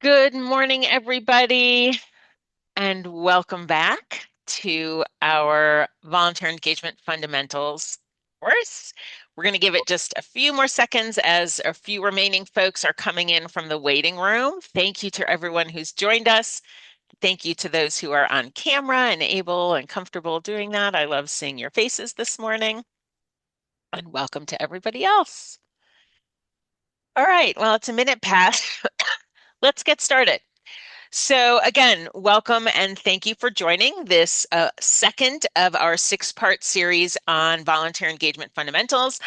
Good morning, everybody, and welcome back to our Volunteer Engagement Fundamentals course. We're going to give it just a few more seconds as a few remaining folks are coming in from the waiting room. Thank you to everyone who's joined us. Thank you to those who are on camera and able and comfortable doing that. I love seeing your faces this morning. And welcome to everybody else. All right, well, it's a minute past. Let's get started. So again, welcome and thank you for joining this second of our six-part series on volunteer engagement fundamentals.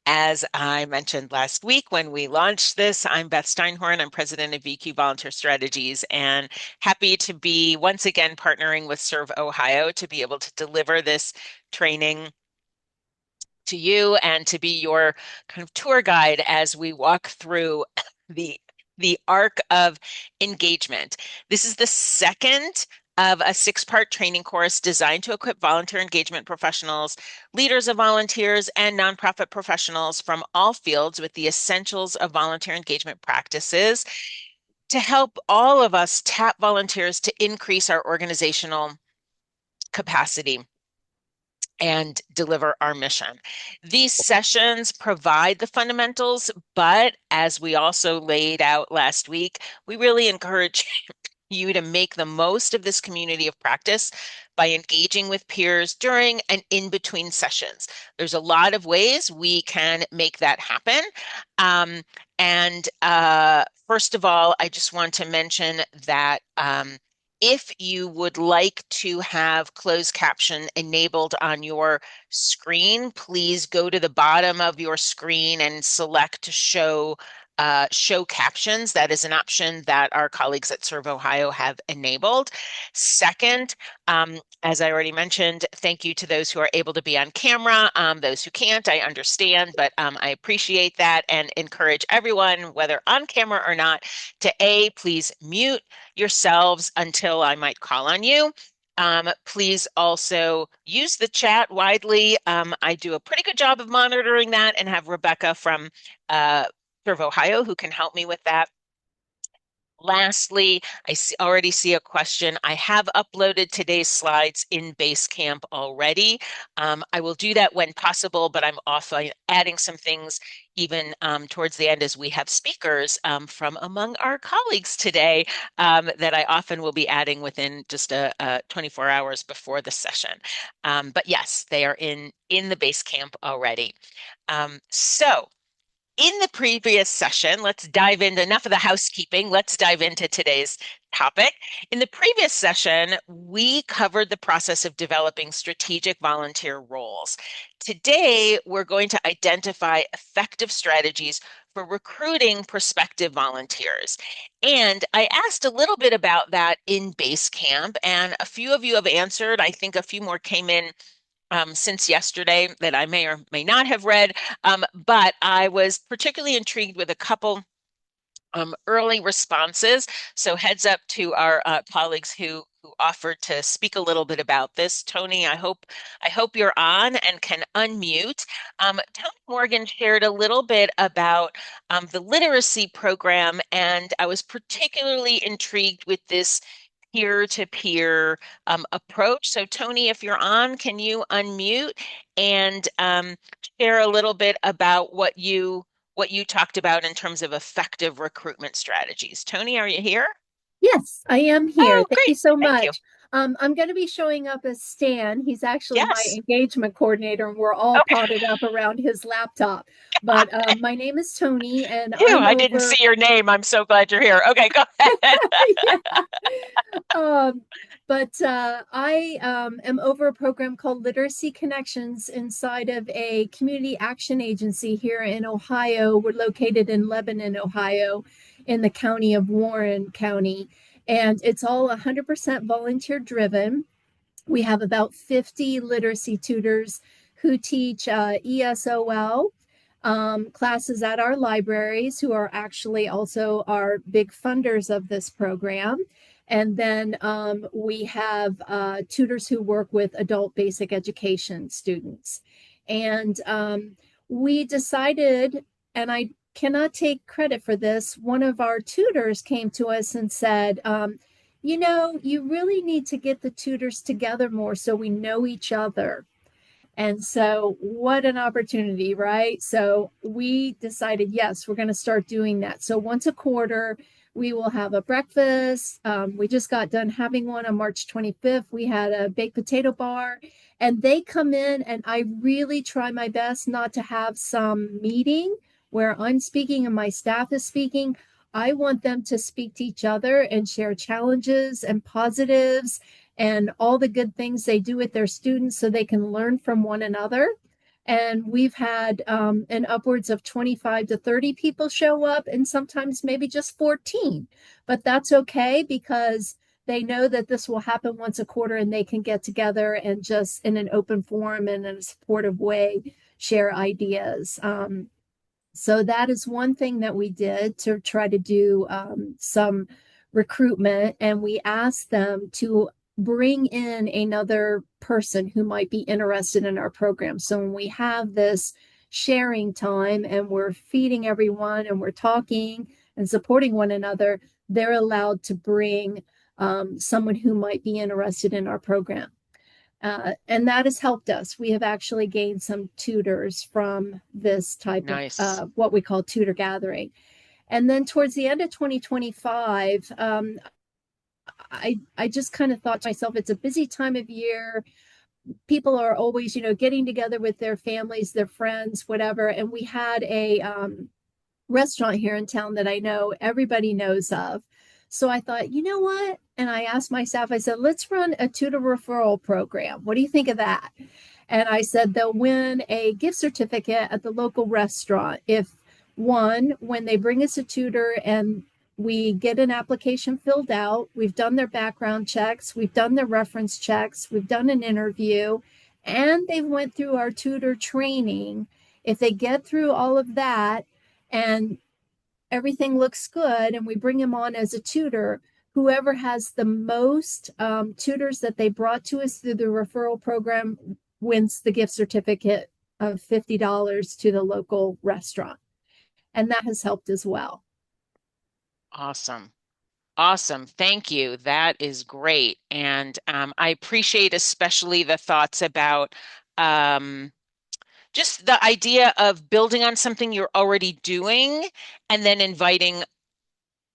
As I mentioned last week when we launched this, I'm Beth Steinhorn. I'm president of VQ Volunteer Strategies and happy to be once again partnering with Serve Ohio to be able to deliver this training to you and to be your kind of tour guide as we walk through the the arc of engagement. This is the second of a six-part training course designed to equip volunteer engagement professionals, leaders of volunteers, and nonprofit professionals from all fields with the essentials of volunteer engagement practices to help all of us tap volunteers to increase our organizational capacity and deliver our mission. These sessions provide the fundamentals, but as we also laid out last week, we really encourage you to make the most of this community of practice by engaging with peers during and in between sessions. There's a lot of ways we can make that happen. Um, and first of all, I just want to mention that if you would like to have closed caption enabled on your screen, please go to the bottom of your screen and select show captions. That is an option that our colleagues at Serve Ohio have enabled. Second, as I already mentioned, thank you to those who are able to be on camera. Those who can't, I understand, but I appreciate that and encourage everyone, whether on camera or not, to please mute yourselves until I might call on you. Please also use the chat widely. I do a pretty good job of monitoring that and have Rebecca from Serve Ohio who can help me with that. Lastly, already see a question. I have uploaded today's slides in Basecamp already. I will do that when possible, but I'm also adding some things even towards the end as we have speakers from among our colleagues today that I often will be adding within just 24 hours before the session. But yes, they are in the Basecamp already. So in the previous session, let's dive into enough of the housekeeping. Let's dive into today's topic. In the previous session, we covered the process of developing strategic volunteer roles. Today, we're going to identify effective strategies for recruiting prospective volunteers. And I asked a little bit about that in Basecamp, and a few of you have answered. I think a few more came in since yesterday that I may or may not have read, but I was particularly intrigued with a couple early responses. So heads up to our colleagues who offered to speak a little bit about this. Tony, I hope you're on and can unmute. Tony Morgan shared a little bit about the literacy program, and I was particularly intrigued with this peer-to-peer approach. So Tony, if you're on, can you unmute and share a little bit about what you talked about in terms of effective recruitment strategies? Tony, are you here? Yes, I am here. Oh, Thank you great. so Thank you. much. I'm going to be showing up as Stan. He's actually my Yes. engagement coordinator, and we're all Okay. potted up around his laptop. But my name is Tony, and Phew, I'm I didn't over. see your name. I'm so glad you're here. Okay, go ahead. Yeah. Um, but I am over a program called Literacy Connections inside of a community action agency here in Ohio. We're located in Lebanon, Ohio, in the county of Warren County, and it's all 100% volunteer driven. We have about 50 literacy tutors who teach ESOL classes at our libraries, who are actually also our big funders of this program. And then we have tutors who work with adult basic education students. And we decided, and cannot take credit for this. One of our tutors came to us and said, you really need to get the tutors together more so we know each other. And so, what an opportunity, right? So, we decided, yes, we're going to start doing that. So, once a quarter, we will have a breakfast. We just got done having one on March 25th. We had a baked potato bar, and they come in, and I really try my best not to have some meeting where I'm speaking and my staff is speaking. I want them to speak to each other and share challenges and positives and all the good things they do with their students so they can learn from one another. And we've had an upwards of 25 to 30 people show up, and sometimes maybe just 14. But that's okay because they know that this will happen once a quarter and they can get together and just in an open forum and in a supportive way share ideas. So that is one thing that we did to try to do some recruitment, and we asked them to bring in another person who might be interested in our program. So when we have this sharing time and we're feeding everyone and we're talking and supporting one another, they're allowed to bring someone who might be interested in our program. And that has helped us. We have actually gained some tutors from this type of Nice. what we call tutor gathering. And then towards the end of 2025, I just kind of thought to myself, it's a busy time of year. People are always, getting together with their families, their friends, whatever. And we had a restaurant here in town that I know everybody knows of. So I thought, you know what? And I asked my staff, I said, let's run a tutor referral program. What do you think of that? And I said, they'll win a gift certificate at the local restaurant if one, when they bring us a tutor and we get an application filled out, we've done their background checks, we've done their reference checks, we've done an interview, and they've went through our tutor training. If they get through all of that and everything looks good and we bring him on as a tutor, whoever has the most tutors that they brought to us through the referral program wins the gift certificate of $50 to the local restaurant. And that has helped as well. Awesome. Awesome. Thank you. That is great. And I appreciate especially the thoughts about um, just the idea of building on something you're already doing and then inviting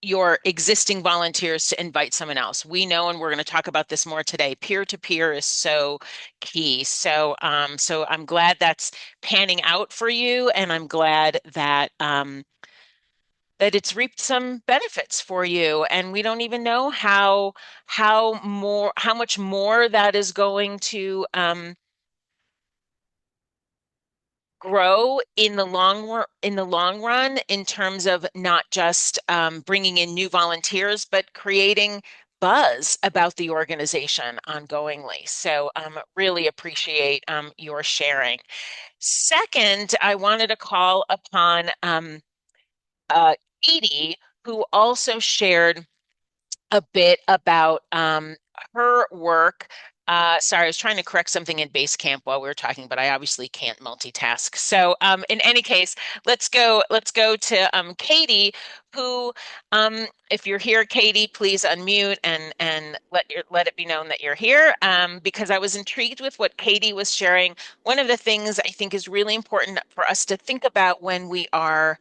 your existing volunteers to invite someone else. We know, and we're going to talk about this more today, peer-to-peer is so key. So I'm glad that's panning out for you, and I'm glad that it's reaped some benefits for you. And we don't even know how much more that is going to grow in the long run in terms of not just bringing in new volunteers, but creating buzz about the organization ongoingly. So really appreciate your sharing. Second, I wanted to call upon uh, Katie, who also shared a bit about her work. Sorry, I was trying to correct something in Basecamp while we were talking, but I obviously can't multitask. So, in any case, Let's go to Katie, who, if you're here, Katie, please unmute and let it be known that you're here. Because I was intrigued with what Katie was sharing. One of the things I think is really important for us to think about when we are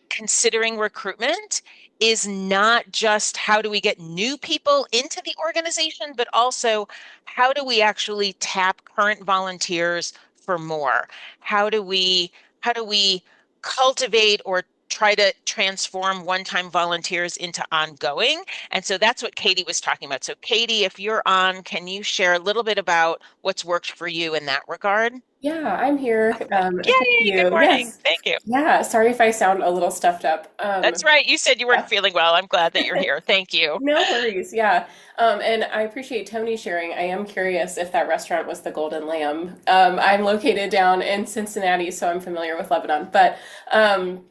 considering recruitment is not just how do we get new people into the organization, but also how do we actually tap current volunteers for more? How do we how do we cultivate or try to transform one-time volunteers into ongoing? And so that's what Katie was talking about. So Katie, if you're on, can you share a little bit about what's worked for you in that regard? Yeah, I'm here. Thank Yay, good you. morning. Yes. Thank you. Yeah, sorry if I sound a little stuffed up. That's right. You said you weren't Yeah. feeling well. I'm glad that you're here. Thank you. No worries. Yeah. And I appreciate Tony sharing. I am curious if that restaurant was the Golden Lamb. I'm located down in Cincinnati, so I'm familiar with Lebanon. But um,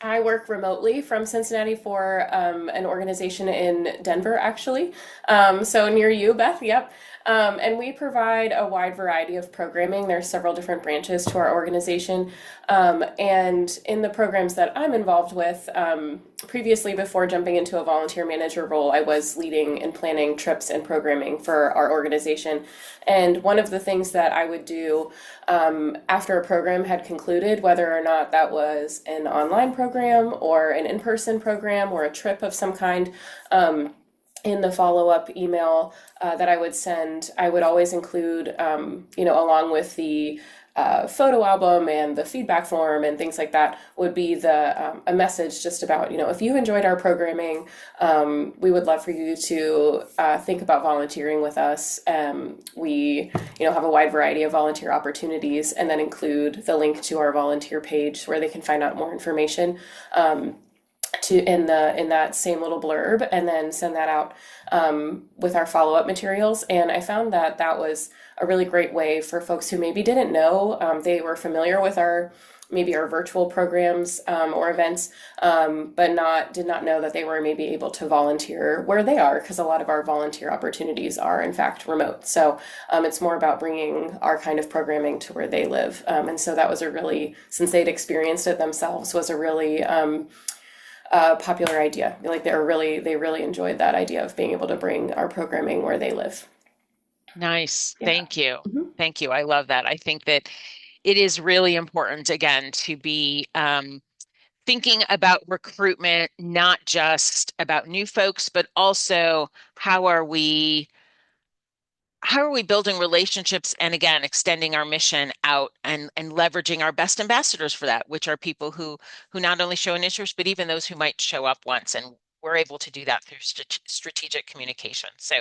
I work remotely from Cincinnati for an organization in Denver, actually. So near you, Beth. Yep. And we provide a wide variety of programming. There's several different branches to our organization. And in the programs that I'm involved with, previously before jumping into a volunteer manager role, I was leading and planning trips and programming for our organization. And one of the things that I would do after a program had concluded, whether or not that was an online program or an in person program or a trip of some kind, in the follow up email that I would send, I would always include, along with the photo album and the feedback form and things like that, would be the a message just about, if you enjoyed our programming, we would love for you to think about volunteering with us. We have a wide variety of volunteer opportunities, and then include the link to our volunteer page where they can find out more information. To in that same little blurb, and then send that out with our follow-up materials. And I found that that was a really great way for folks who maybe didn't know, they were familiar with our maybe our virtual programs or events, but did not know that they were maybe able to volunteer where they are, because a lot of our volunteer opportunities are in fact remote. So it's more about bringing our kind of programming to where they live. And so that was a really, since they'd experienced it themselves, was a really popular idea. Like they really enjoyed that idea of being able to bring our programming where they live. Nice. Yeah. Thank you. Mhm. Thank you. I love that. I think that it is really important, again, to be thinking about recruitment, not just about new folks, but also how are we how are we building relationships and again extending our mission out and leveraging our best ambassadors for that, which are people who not only show an interest, but even those who might show up once. And we're able to do that through strategic communication. So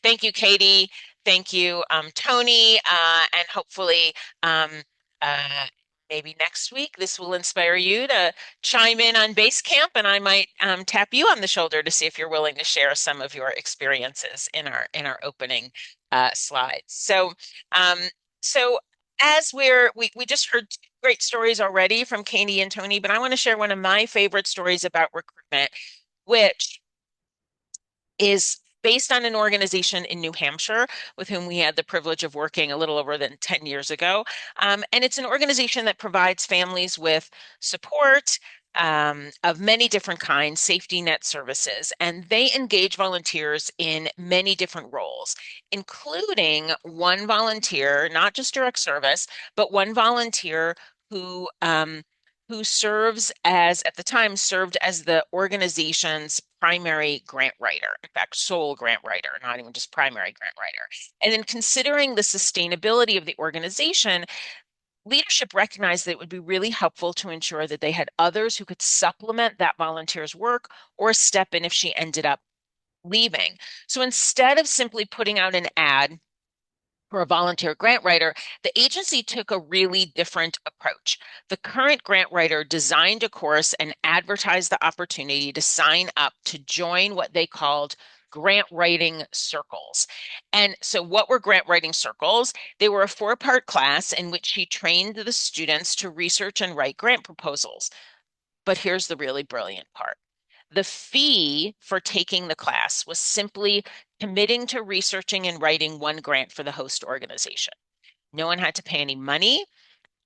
thank you, Katie. Thank you, Tony. And hopefully um, uh, maybe next week this will inspire you to chime in on base camp, and I might tap you on the shoulder to see if you're willing to share some of your experiences in our opening slides. Um, so as we just heard two great stories already from Katie and Tony, but I want to share one of my favorite stories about recruitment, which is based on an organization in New Hampshire with whom we had the privilege of working a little over than 10 years ago. And it's an organization that provides families with support of many different kinds, safety net services, and they engage volunteers in many different roles, including one volunteer, not just direct service, but one volunteer who who serves as, at the time, served as the organization's primary grant writer. In fact, sole grant writer, not even just primary grant writer. And in considering the sustainability of the organization, leadership recognized that it would be really helpful to ensure that they had others who could supplement that volunteer's work or step in if she ended up leaving. So instead of simply putting out an ad for a volunteer grant writer, the agency took a really different approach. The current grant writer designed a course and advertised the opportunity to sign up to join what they called grant writing circles. And so, what were grant writing circles? They were a four-part class in which she trained the students to research and write grant proposals. But here's the really brilliant part. The fee for taking the class was simply committing to researching and writing one grant for the host organization. No one had to pay any money,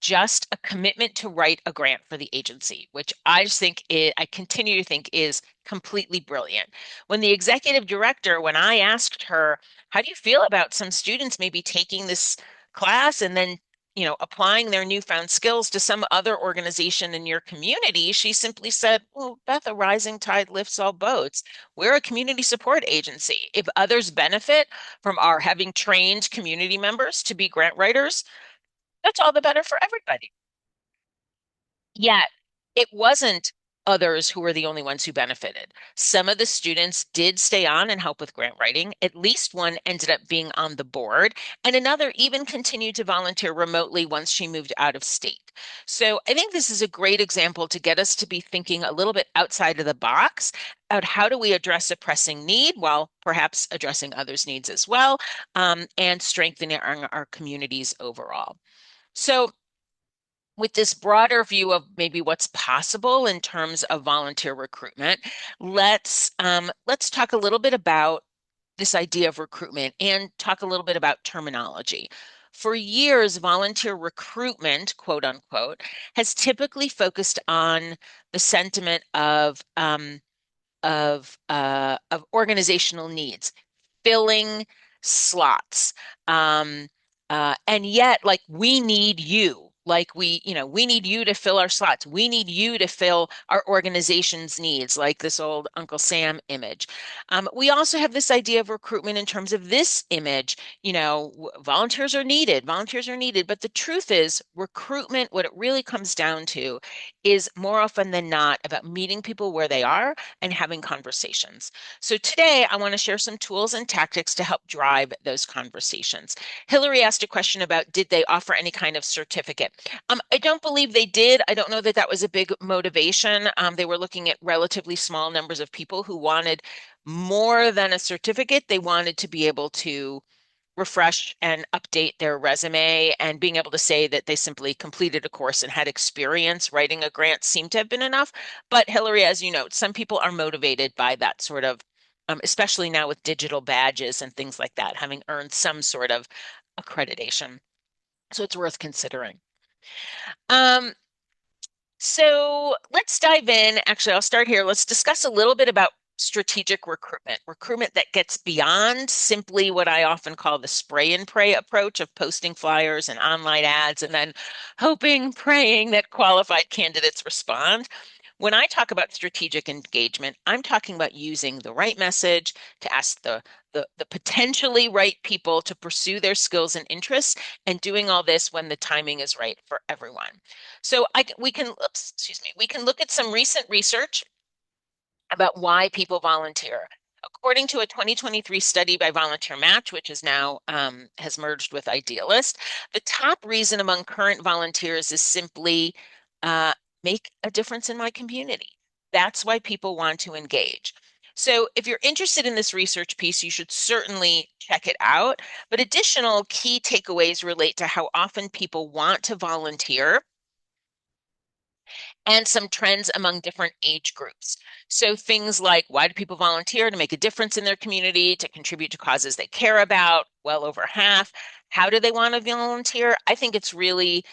just a commitment to write a grant for the agency, which I just think I continue to think is completely brilliant. When the executive director, when I asked her, how do you feel about some students maybe taking this class and then, applying their newfound skills to some other organization in your community, she simply said, well, Beth, a rising tide lifts all boats. We're a community support agency. If others benefit from our having trained community members to be grant writers, that's all the better for everybody. Yet it wasn't others who were the only ones who benefited. Some of the students did stay on and help with grant writing. At least one ended up being on the board, and another even continued to volunteer remotely once she moved out of state. So I think this is a great example to get us to be thinking a little bit outside of the box about how do we address a pressing need while perhaps addressing others' needs as well, and strengthening our communities overall. So with this broader view of maybe what's possible in terms of volunteer recruitment, let's talk a little bit about this idea of recruitment and talk a little bit about terminology. For years, volunteer recruitment, quote unquote, has typically focused on the sentiment of organizational needs, filling slots. Um, and yet, like, we need you. Like, we need you to fill our slots. We need you to fill our organization's needs, like this old Uncle Sam image. We also have this idea of recruitment in terms of this image. Volunteers are needed, volunteers are needed. But the truth is, recruitment, what it really comes down to is more often than not about meeting people where they are and having conversations. So today I want to share some tools and tactics to help drive those conversations. Hillary asked a question about did they offer any kind of certificate? I don't believe they did. I don't know that that was a big motivation. They were looking at relatively small numbers of people who wanted more than a certificate. They wanted to be able to refresh and update their resume, and being able to say that they simply completed a course and had experience writing a grant seemed to have been enough. But Hillary, as you note, some people are motivated by that sort of, especially now with digital badges and things like that, having earned some sort of accreditation. So it's worth considering. Um, so let's dive in. Actually, I'll start here. Let's discuss a little bit about strategic recruitment, recruitment that gets beyond simply what I often call the spray and pray approach of posting flyers and online ads and then hoping, praying that qualified candidates respond. When I talk about strategic engagement, I'm talking about using the right message to ask the potentially right people to pursue their skills and interests, and doing all this when the timing is right for everyone. So we can, oops, excuse me, we can look at some recent research about why people volunteer. According to a 2023 study by Volunteer Match, which is now has merged with Idealist, the top reason among current volunteers is simply uh, make a difference in my community. That's why people want to engage. So if you're interested in this research piece, you should certainly check it out. But additional key takeaways relate to how often people want to volunteer and some trends among different age groups. So things like, why do people volunteer? To make a difference in their community, to contribute to causes they care about, well over half. How do they want to volunteer? I think it's really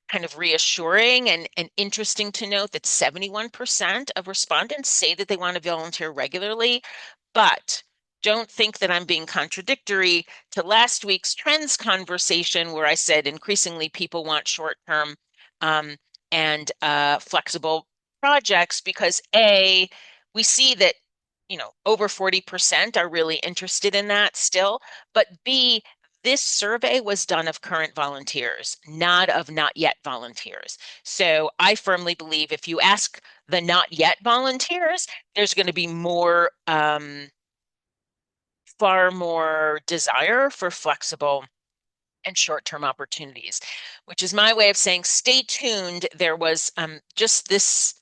kind of reassuring and interesting to note that 71% of respondents say that they want to volunteer regularly, but don't think that I'm being contradictory to last week's trends conversation where I said increasingly people want short-term um, and flexible projects because A, we see that over 40% are really interested in that still, but B, this survey was done of current volunteers, not of not yet volunteers. So I firmly believe if you ask the not yet volunteers, there's going to be far more desire for flexible and short-term opportunities, which is my way of saying stay tuned. There was just this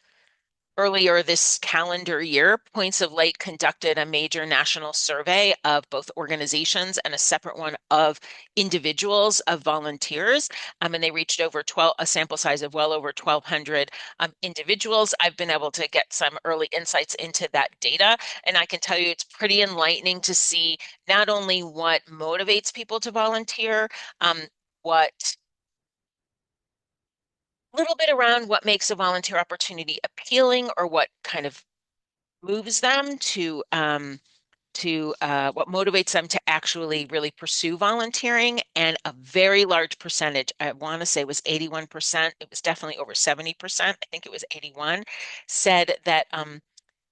earlier this calendar year, Points of Light conducted a major national survey of both organizations and a separate one of individuals, of volunteers. And they reached over 12, a sample size of well over 1,200 individuals. I've been able to get some early insights into that data. And I can tell you it's pretty enlightening to see not only what motivates people to volunteer, what little bit around what makes a volunteer opportunity appealing or what kind of moves them to what motivates them to actually really pursue volunteering. And a very large percentage, I want to say was 81%, it was definitely over 70%, I think it was 81, said that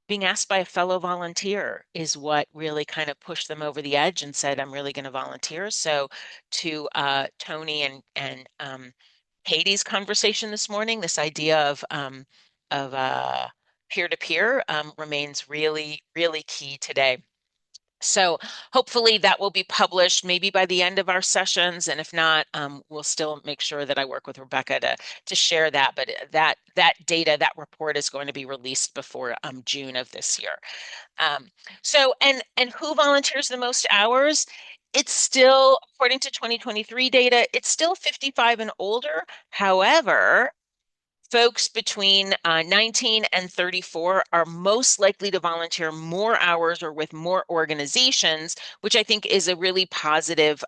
being asked by a fellow volunteer is what really kind of pushed them over the edge and said, I'm really going to volunteer. So to Tony and Katie's conversation this morning, this idea of peer-to-peer remains really, really key today. So hopefully that will be published maybe by the end of our sessions, and if not, we'll still make sure that I work with Rebecca to share that. But that data, that report is going to be released before June of this year. Um, and who volunteers the most hours? It's still, according to 2023 data, it's still 55 and older. However, folks between 19 and 34 are most likely to volunteer more hours or with more organizations, which I think is a really positive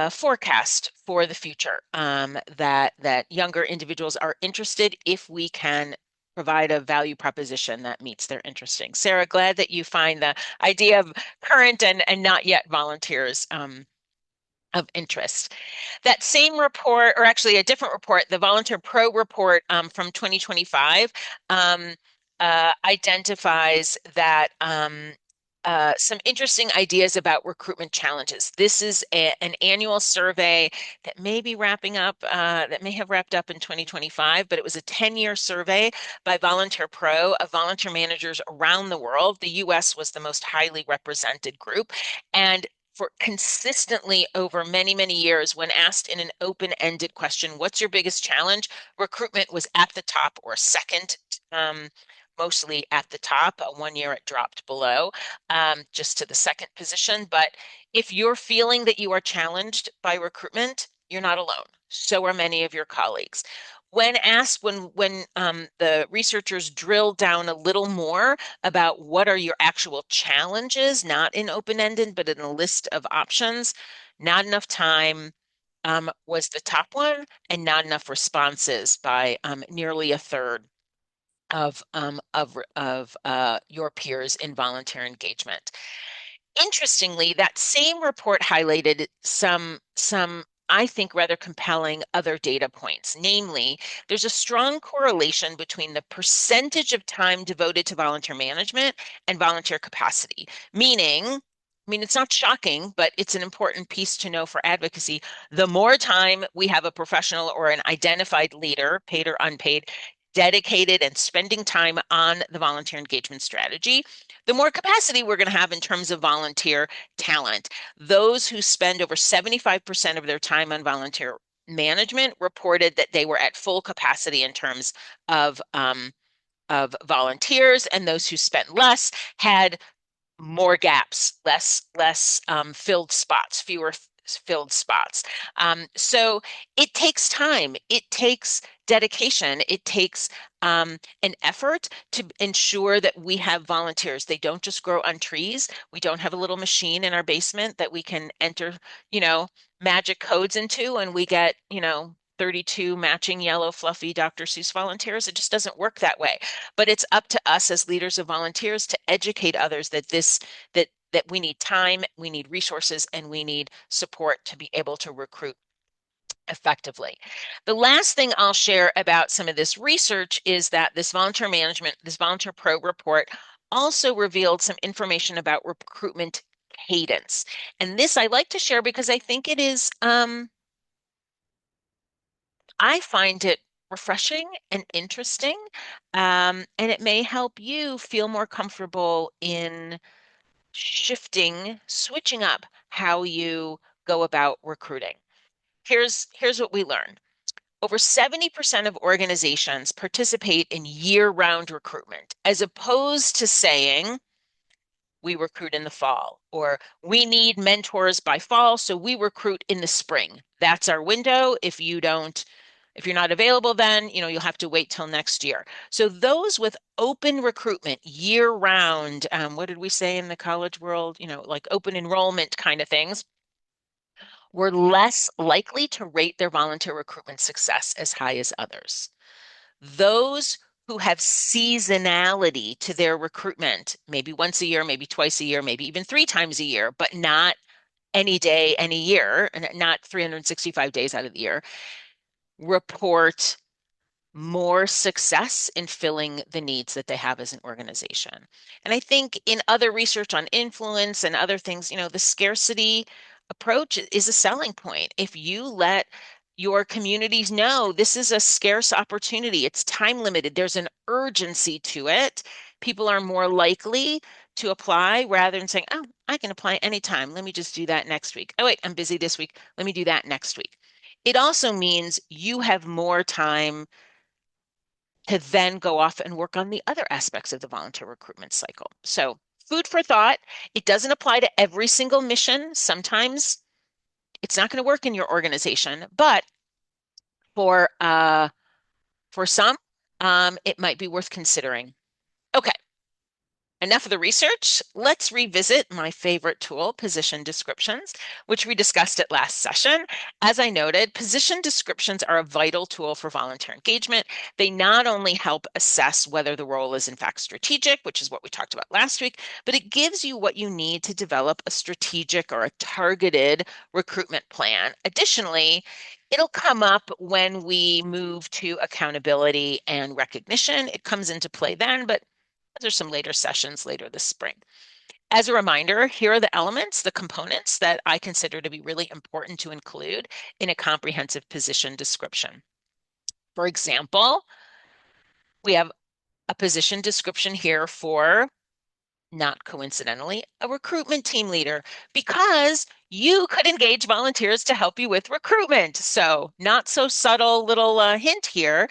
forecast for the future. That younger individuals are interested if we can provide a value proposition that meets their interesting. Sarah, glad that you find the idea of current and not yet volunteers of interest. That same report, or actually a different report, the Volunteer Pro report from 2025, identifies that some interesting ideas about recruitment challenges. This is an annual survey that may be wrapping up, that may have wrapped up in 2025, but it was a 10-year survey by Volunteer Pro of volunteer managers around the world. The US was the most highly represented group. And for consistently over many, many years, when asked in an open-ended question, what's your biggest challenge? Recruitment was at the top or second, mostly at the top. One year it dropped below, just to the second position. But if you're feeling that you are challenged by recruitment, you're not alone. So are many of your colleagues. When asked, when the researchers drilled down a little more about what are your actual challenges, not in open-ended, but in a list of options, not enough time was the top one, and not enough responses by nearly a third of your peers in volunteer engagement. Interestingly, that same report highlighted some I think rather compelling other data points. Namely, there's a strong correlation between the percentage of time devoted to volunteer management and volunteer capacity. I mean, it's not shocking, but it's an important piece to know for advocacy. The more time we have a professional or an identified leader, paid or unpaid, dedicated and spending time on the volunteer engagement strategy, the more capacity we're going to have in terms of volunteer talent. Those who spend over 75% of their time on volunteer management reported that they were at full capacity in terms of volunteers, and those who spent less had more gaps, less filled spots, fewer filled spots. So it takes time. It takes dedication. It takes an effort to ensure that we have volunteers. They don't just grow on trees. We don't have a little machine in our basement that we can enter, you know, magic codes into, and we get, 32 matching yellow fluffy Dr. Seuss volunteers. It just doesn't work that way. But it's up to us as leaders of volunteers to educate others that we need time, we need resources, and we need support to be able to recruit effectively. The last thing I'll share about some of this research is that this volunteer pro report also revealed some information about recruitment cadence. And this I like to share because I think it is, I find it refreshing and interesting, and it may help you feel more comfortable in switching up how you go about recruiting. Here's what we learned. Over 70% of organizations participate in year-round recruitment, as opposed to saying, we recruit in the fall, or we need mentors by fall, so we recruit in the spring. That's our window. If you're not available then, you'll have to wait till next year. So those with open recruitment year round, what did we say in the college world? Like open enrollment kind of things, were less likely to rate their volunteer recruitment success as high as others. Those who have seasonality to their recruitment, maybe once a year, maybe twice a year, maybe even three times a year, but not any day, any year, and not 365 days out of the year, report more success in filling the needs that they have as an organization. And I think in other research on influence and other things, the scarcity approach is a selling point. If you let your communities know this is a scarce opportunity, it's time limited, there's an urgency to it, people are more likely to apply rather than saying, oh, I can apply anytime. Let me just do that next week. Oh, wait, I'm busy this week. Let me do that next week. It also means you have more time to then go off and work on the other aspects of the volunteer recruitment cycle. So, food for thought. It doesn't apply to every single mission. Sometimes it's not going to work in your organization, but for uh, for some, it might be worth considering. Okay, enough of the research. Let's revisit my favorite tool, position descriptions, which we discussed at last session. As I noted, position descriptions are a vital tool for volunteer engagement. They not only help assess whether the role is in fact strategic, which is what we talked about last week, but it gives you what you need to develop a strategic or a targeted recruitment plan. Additionally, it'll come up when we move to accountability and recognition. It comes into play then, but there's some later sessions later this spring. As a reminder, here are the elements, the components that I consider to be really important to include in a comprehensive position description. For example, we have a position description here for, not coincidentally, a recruitment team leader, because you could engage volunteers to help you with recruitment. So, not so subtle little hint here.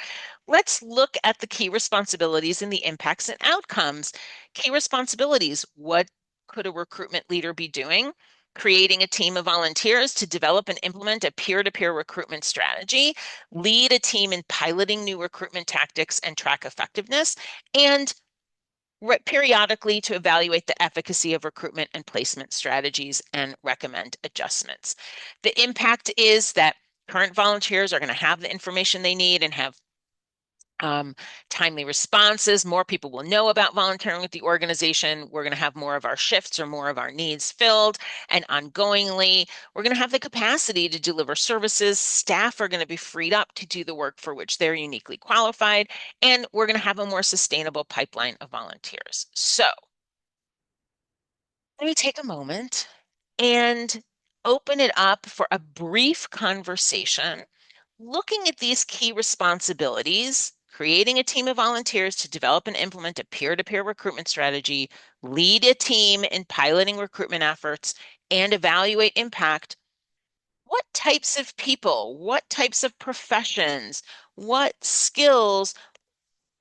Let's look at the key responsibilities and the impacts and outcomes. Key responsibilities: what could a recruitment leader be doing? Creating a team of volunteers to develop and implement a peer-to-peer recruitment strategy, lead a team in piloting new recruitment tactics and track effectiveness, and periodically to evaluate the efficacy of recruitment and placement strategies and recommend adjustments. The impact is that current volunteers are going to have the information they need and have um, timely responses. More people will know about volunteering with the organization. We're going to have more of our shifts or more of our needs filled. And ongoingly, we're going to have the capacity to deliver services. Staff are going to be freed up to do the work for which they're uniquely qualified. And we're going to have a more sustainable pipeline of volunteers. So let me take a moment and open it up for a brief conversation looking at these key responsibilities, creating a team of volunteers to develop and implement a peer-to-peer recruitment strategy, lead a team in piloting recruitment efforts, and evaluate impact. What types of people, what types of professions, what skills,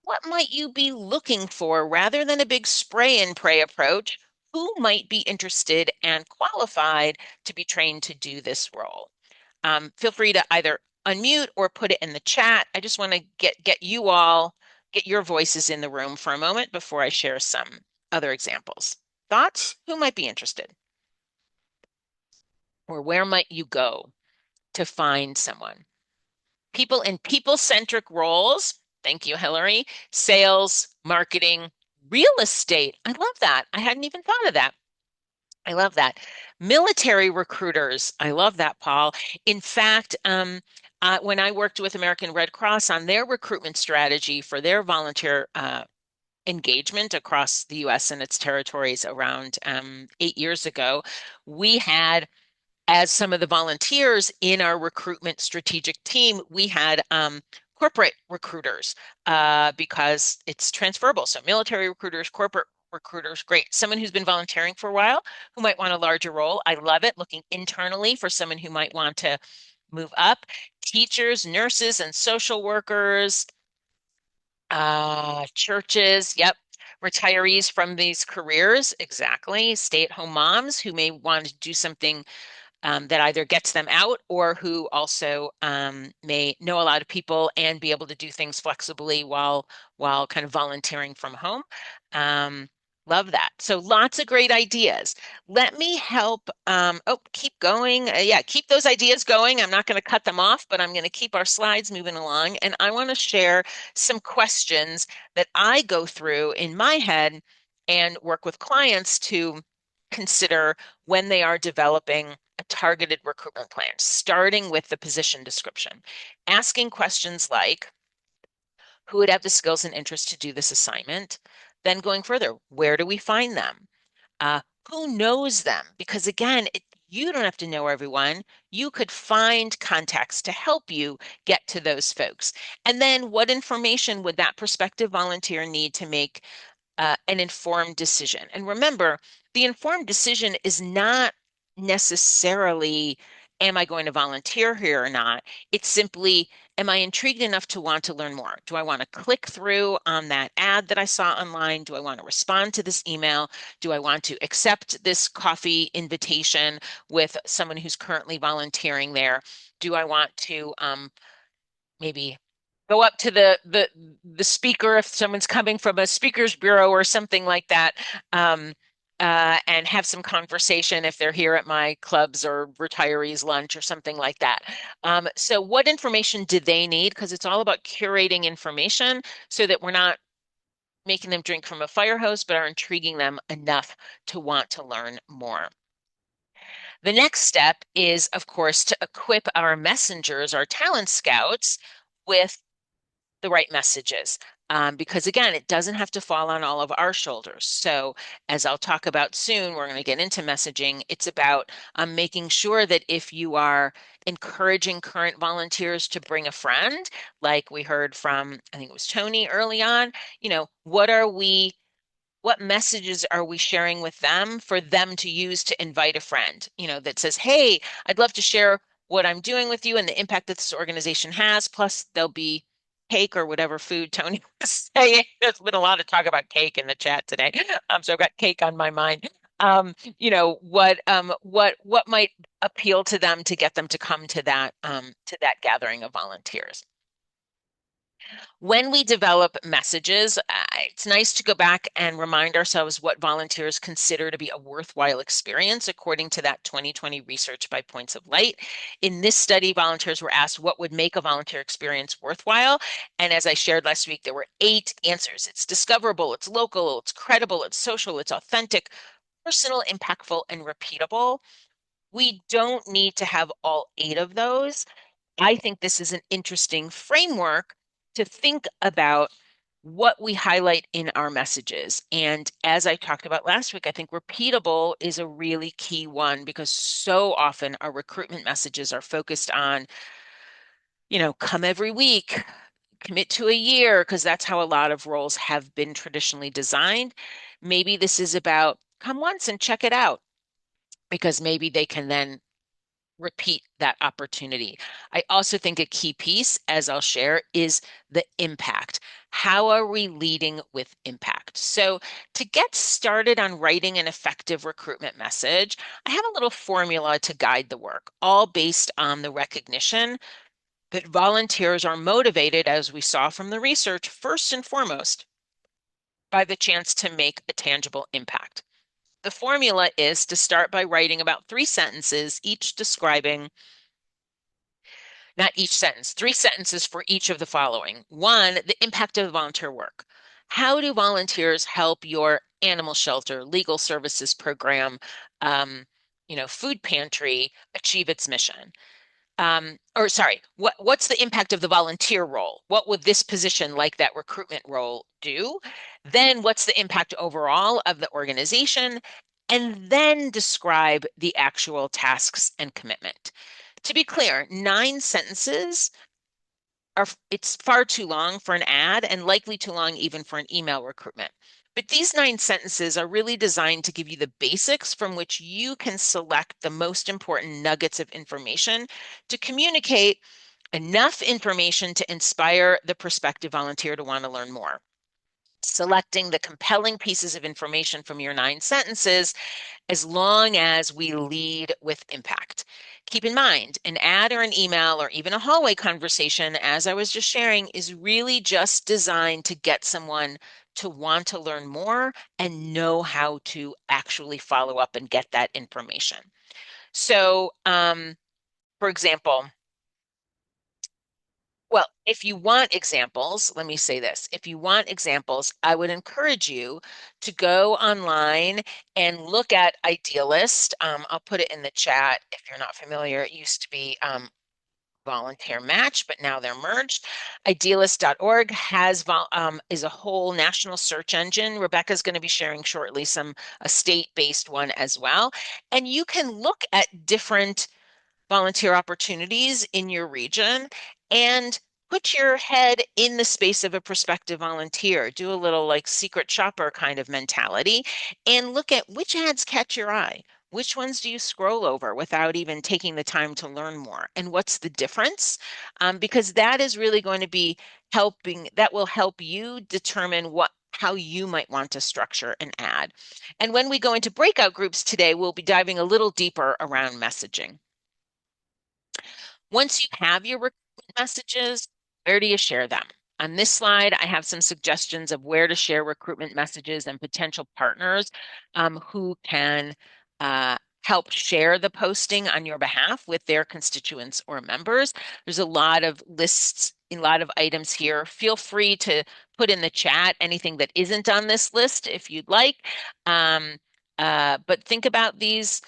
what might you be looking for rather than a big spray and pray approach? Who might be interested and qualified to be trained to do this role? Feel free to either unmute or put it in the chat. I just want to get you all, get your voices in the room for a moment before I share some other examples. Thoughts? Who might be interested? Or where might you go to find someone? People in people-centric roles. Thank you, Hillary. Sales, marketing, real estate. I love that. I hadn't even thought of that. I love that. Military recruiters. I love that, Paul. In fact, when I worked with American Red Cross on their recruitment strategy for their volunteer engagement across the US and its territories around 8 years ago, we had, as some of the volunteers in our recruitment strategic team, we had corporate recruiters because it's transferable. So military recruiters, corporate recruiters, great. Someone who's been volunteering for a while who might want a larger role. I love it. Looking internally for someone who might want to move up. Teachers, nurses, and social workers, churches, yep. Retirees from these careers, exactly. Stay-at-home moms who may want to do something that either gets them out or who also may know a lot of people and be able to do things flexibly while kind of volunteering from home. Um, Love that. So lots of great ideas. Let me help. Oh, keep going. Yeah, keep those ideas going. I'm not going to cut them off, but I'm going to keep our slides moving along. And I want to share some questions that I go through in my head and work with clients to consider when they are developing a targeted recruitment plan, starting with the position description, asking questions like, who would have the skills and interests to do this assignment? Then going further, where do we find them? Who knows them? Because again, you don't have to know everyone. You could find contacts to help you get to those folks. And then what information would that prospective volunteer need to make an informed decision. And remember, the informed decision is not necessarily, am I going to volunteer here or not? It's simply, am I intrigued enough to want to learn more? Do I want to click through on that ad that I saw online? Do I want to respond to this email? Do I want to accept this coffee invitation with someone who's currently volunteering there? Do I want to maybe go up to the speaker if someone's coming from a speakers bureau or something like that, um, and have some conversation if they're here at my clubs or retirees lunch or something like that. So what information do they need? Because it's all about curating information so that we're not making them drink from a fire hose, but are intriguing them enough to want to learn more. The next step is, of course, to equip our messengers, our talent scouts, with the right messages. Because again, it doesn't have to fall on all of our shoulders. So, as I'll talk about soon, we're going to get into messaging. It's about making sure that if you are encouraging current volunteers to bring a friend, like we heard from, I think it was Tony early on, what messages are we sharing with them for them to use to invite a friend, that says, hey, I'd love to share what I'm doing with you and the impact that this organization has. Plus, there'll be cake or whatever food Tony was saying. There's been a lot of talk about cake in the chat today. So I've got cake on my mind. What might appeal to them to get them to come to that gathering of volunteers. When we develop messages, it's nice to go back and remind ourselves what volunteers consider to be a worthwhile experience according to that 2020 research by Points of Light. In this study, volunteers were asked what would make a volunteer experience worthwhile. And as I shared last week, there were 8 answers. It's discoverable, it's local, it's credible, it's social, it's authentic, personal, impactful, and repeatable. We don't need to have all 8 of those. I think this is an interesting framework to think about what we highlight in our messages. And as I talked about last week, I think repeatable is a really key one because so often our recruitment messages are focused on, come every week, commit to a year, because that's how a lot of roles have been traditionally designed. Maybe this is about come once and check it out because maybe they can then repeat that opportunity. I also think a key piece, as I'll share, is the impact. How are we leading with impact? So, to get started on writing an effective recruitment message, I have a little formula to guide the work, all based on the recognition that volunteers are motivated, as we saw from the research, first and foremost, by the chance to make a tangible impact. The formula is to start by writing about 3 sentences, each describing not each sentence, 3 sentences for each of the following. 1, the impact of volunteer work. How do volunteers help your animal shelter, legal services program, food pantry achieve its mission? Or sorry, what's the impact of the volunteer role? What would this position, like that recruitment role, do? Then what's the impact overall of the organization? And then describe the actual tasks and commitment. To be clear, 9 sentences it's far too long for an ad and likely too long even for an email recruitment. But these 9 sentences are really designed to give you the basics from which you can select the most important nuggets of information to communicate enough information to inspire the prospective volunteer to want to learn more. Selecting the compelling pieces of information from your 9 sentences as long as we lead with impact. Keep in mind, an ad or an email or even a hallway conversation, as I was just sharing, is really just designed to get someone to want to learn more and know how to actually follow up and get that information. So, for example, well, if you want examples, let me say this. If you want examples, I would encourage you to go online and look at Idealist. I'll put it in the chat if you're not familiar. It used to be Volunteer Match, but now they're merged. Idealist.org is a whole national search engine. Rebecca's going to be sharing shortly a state-based one as well. And you can look at different volunteer opportunities in your region and put your head in the space of a prospective volunteer, do a little like secret shopper kind of mentality, and look at which ads catch your eye. Which ones do you scroll over without even taking the time to learn more? And what's the difference? Because that is really going to be that will help you determine how you might want to structure an ad. And when we go into breakout groups today, we'll be diving a little deeper around messaging. Once you have your recruitment messages, where do you share them? On this slide, I have some suggestions of where to share recruitment messages and potential partners who can help share the posting on your behalf with their constituents or members. There's a lot of lists, a lot of items here. Feel free to put in the chat anything that isn't on this list if you'd like. But think about these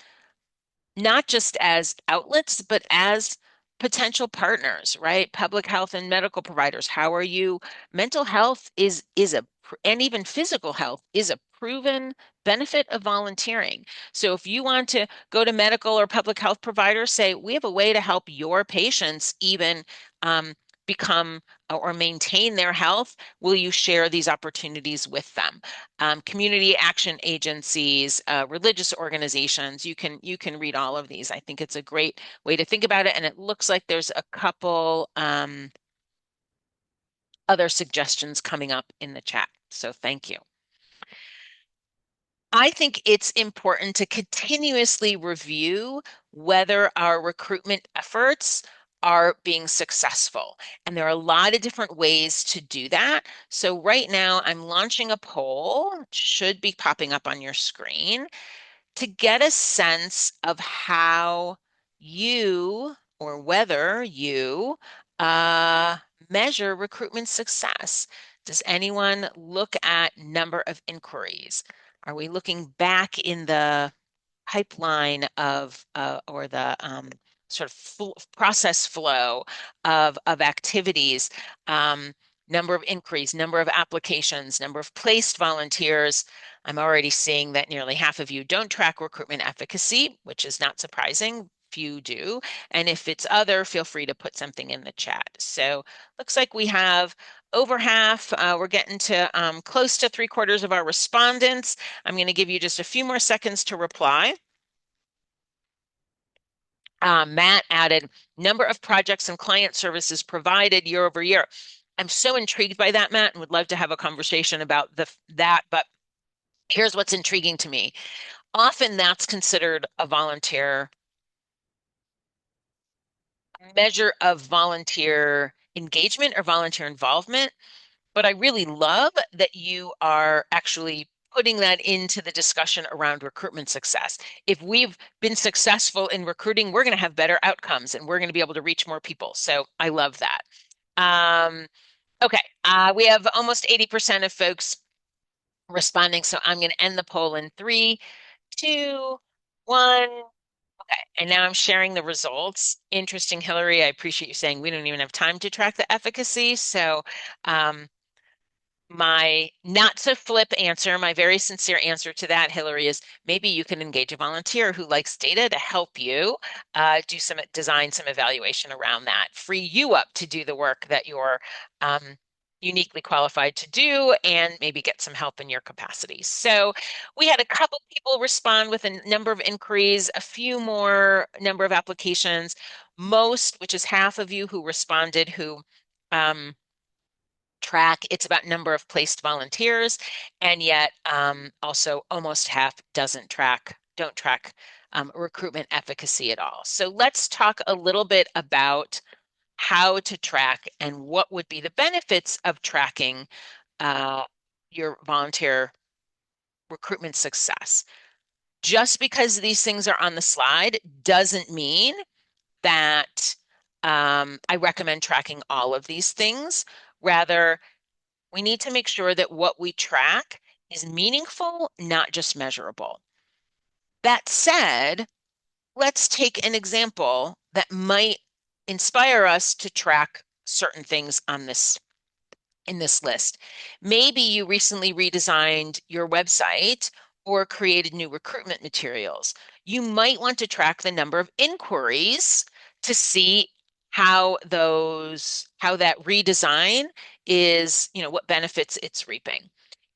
not just as outlets, but as potential partners, right? Public health and medical providers. How are you? Mental health and even physical health is a proven benefit of volunteering. So if you want to go to medical or public health providers, say, we have a way to help your patients even become or maintain their health. Will you share these opportunities with them? Community action agencies, religious organizations. You can read all of these. I think it's a great way to think about it, and it looks like there's a couple other suggestions coming up in the chat. So thank you. I think it's important to continuously review whether our recruitment efforts are being successful. And there are a lot of different ways to do that. So right now I'm launching a poll, it should be popping up on your screen, to get a sense of how you or whether you uh, measure recruitment success. Does anyone look at number of inquiries? Are we looking back in the pipeline of or the sort of process flow of activities, um, number of inquiries, number of applications, number of placed volunteers? I'm already seeing that nearly half of you don't track recruitment efficacy, which is not surprising. Few do. And if it's other, feel free to put something in the chat. So looks like we have over half. We're getting to close to 3/4 of our respondents. I'm going to give you just a few more seconds to reply. Matt added number of projects and client services provided year over year. I'm so intrigued by that, Matt, and would love to have a conversation about that. But here's what's intriguing to me. Often that's considered a volunteer measure of volunteer engagement or volunteer involvement. But I really love that you are actually putting that into the discussion around recruitment success. If we've been successful in recruiting, we're going to have better outcomes and we're going to be able to reach more people. So I love that. Um, okay, we have almost 80% of folks responding. So I'm going to end the poll in 3, 2, 1. Okay, and now I'm sharing the results. Interesting, Hillary. I appreciate you saying we don't even have time to track the efficacy. So my not to flip answer, my very sincere answer to that, Hillary, is maybe you can engage a volunteer who likes data to help you design some evaluation around that, free you up to do the work that you're uniquely qualified to do, and maybe get some help in your capacity. So we had a couple people respond with a number of inquiries, a few more number of applications. Most, which is half of you who responded, who track. It's about number of placed volunteers, and yet also almost half don't track recruitment efficacy at all. So let's talk a little bit about how to track and what would be the benefits of tracking uh, your volunteer recruitment success. Just because these things are on the slide doesn't mean that I recommend tracking all of these things. Rather, we need to make sure that what we track is meaningful, not just measurable. That said, let's take an example that might inspire us to track certain things on this in this list. Maybe you recently redesigned your website or created new recruitment materials. You might want to track the number of inquiries to see how that redesign is, what benefits it's reaping.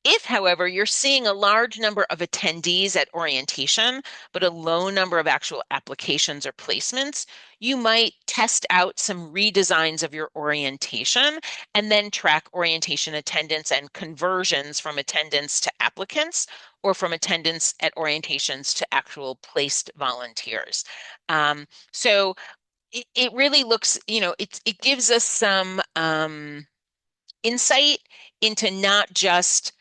If, however, you're seeing a large number of attendees at orientation, but a low number of actual applications or placements, you might test out some redesigns of your orientation and then track orientation attendance and conversions from attendance to applicants or from attendance at orientations to actual placed volunteers. So it really looks, it gives us some insight into not just,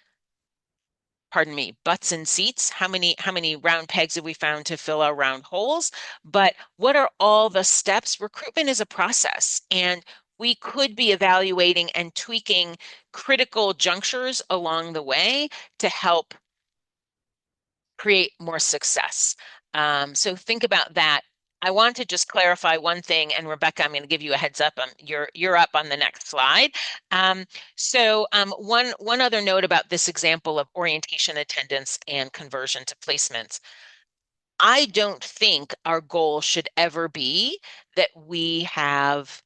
pardon me, butts and seats. How many round pegs have we found to fill our round holes? But what are all the steps? Recruitment is a process, and we could be evaluating and tweaking critical junctures along the way to help create more success. So think about that. I want to just clarify one thing, and Rebecca, I'm going to give you a heads up. You're up on the next slide. One other note about this example of orientation attendance and conversion to placements. I don't think our goal should ever be that we have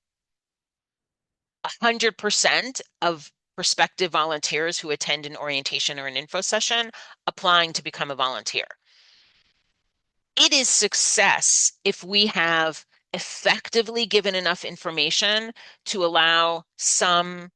100% of prospective volunteers who attend an orientation or an info session applying to become a volunteer. It is success if we have effectively given enough information to allow some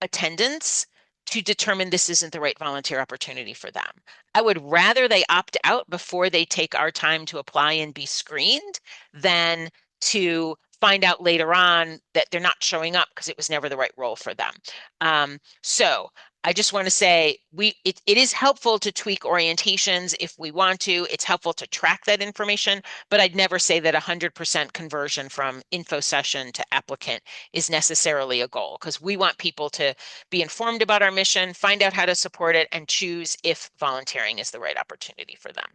attendance to determine this isn't the right volunteer opportunity for them. I would rather they opt out before they take our time to apply and be screened than to find out later on that they're not showing up because it was never the right role for them. So I just want to say it is helpful to tweak orientations if we want to. It's helpful to track that information, but I'd never say that 100% conversion from info session to applicant is necessarily a goal because we want people to be informed about our mission, find out how to support it, and choose if volunteering is the right opportunity for them.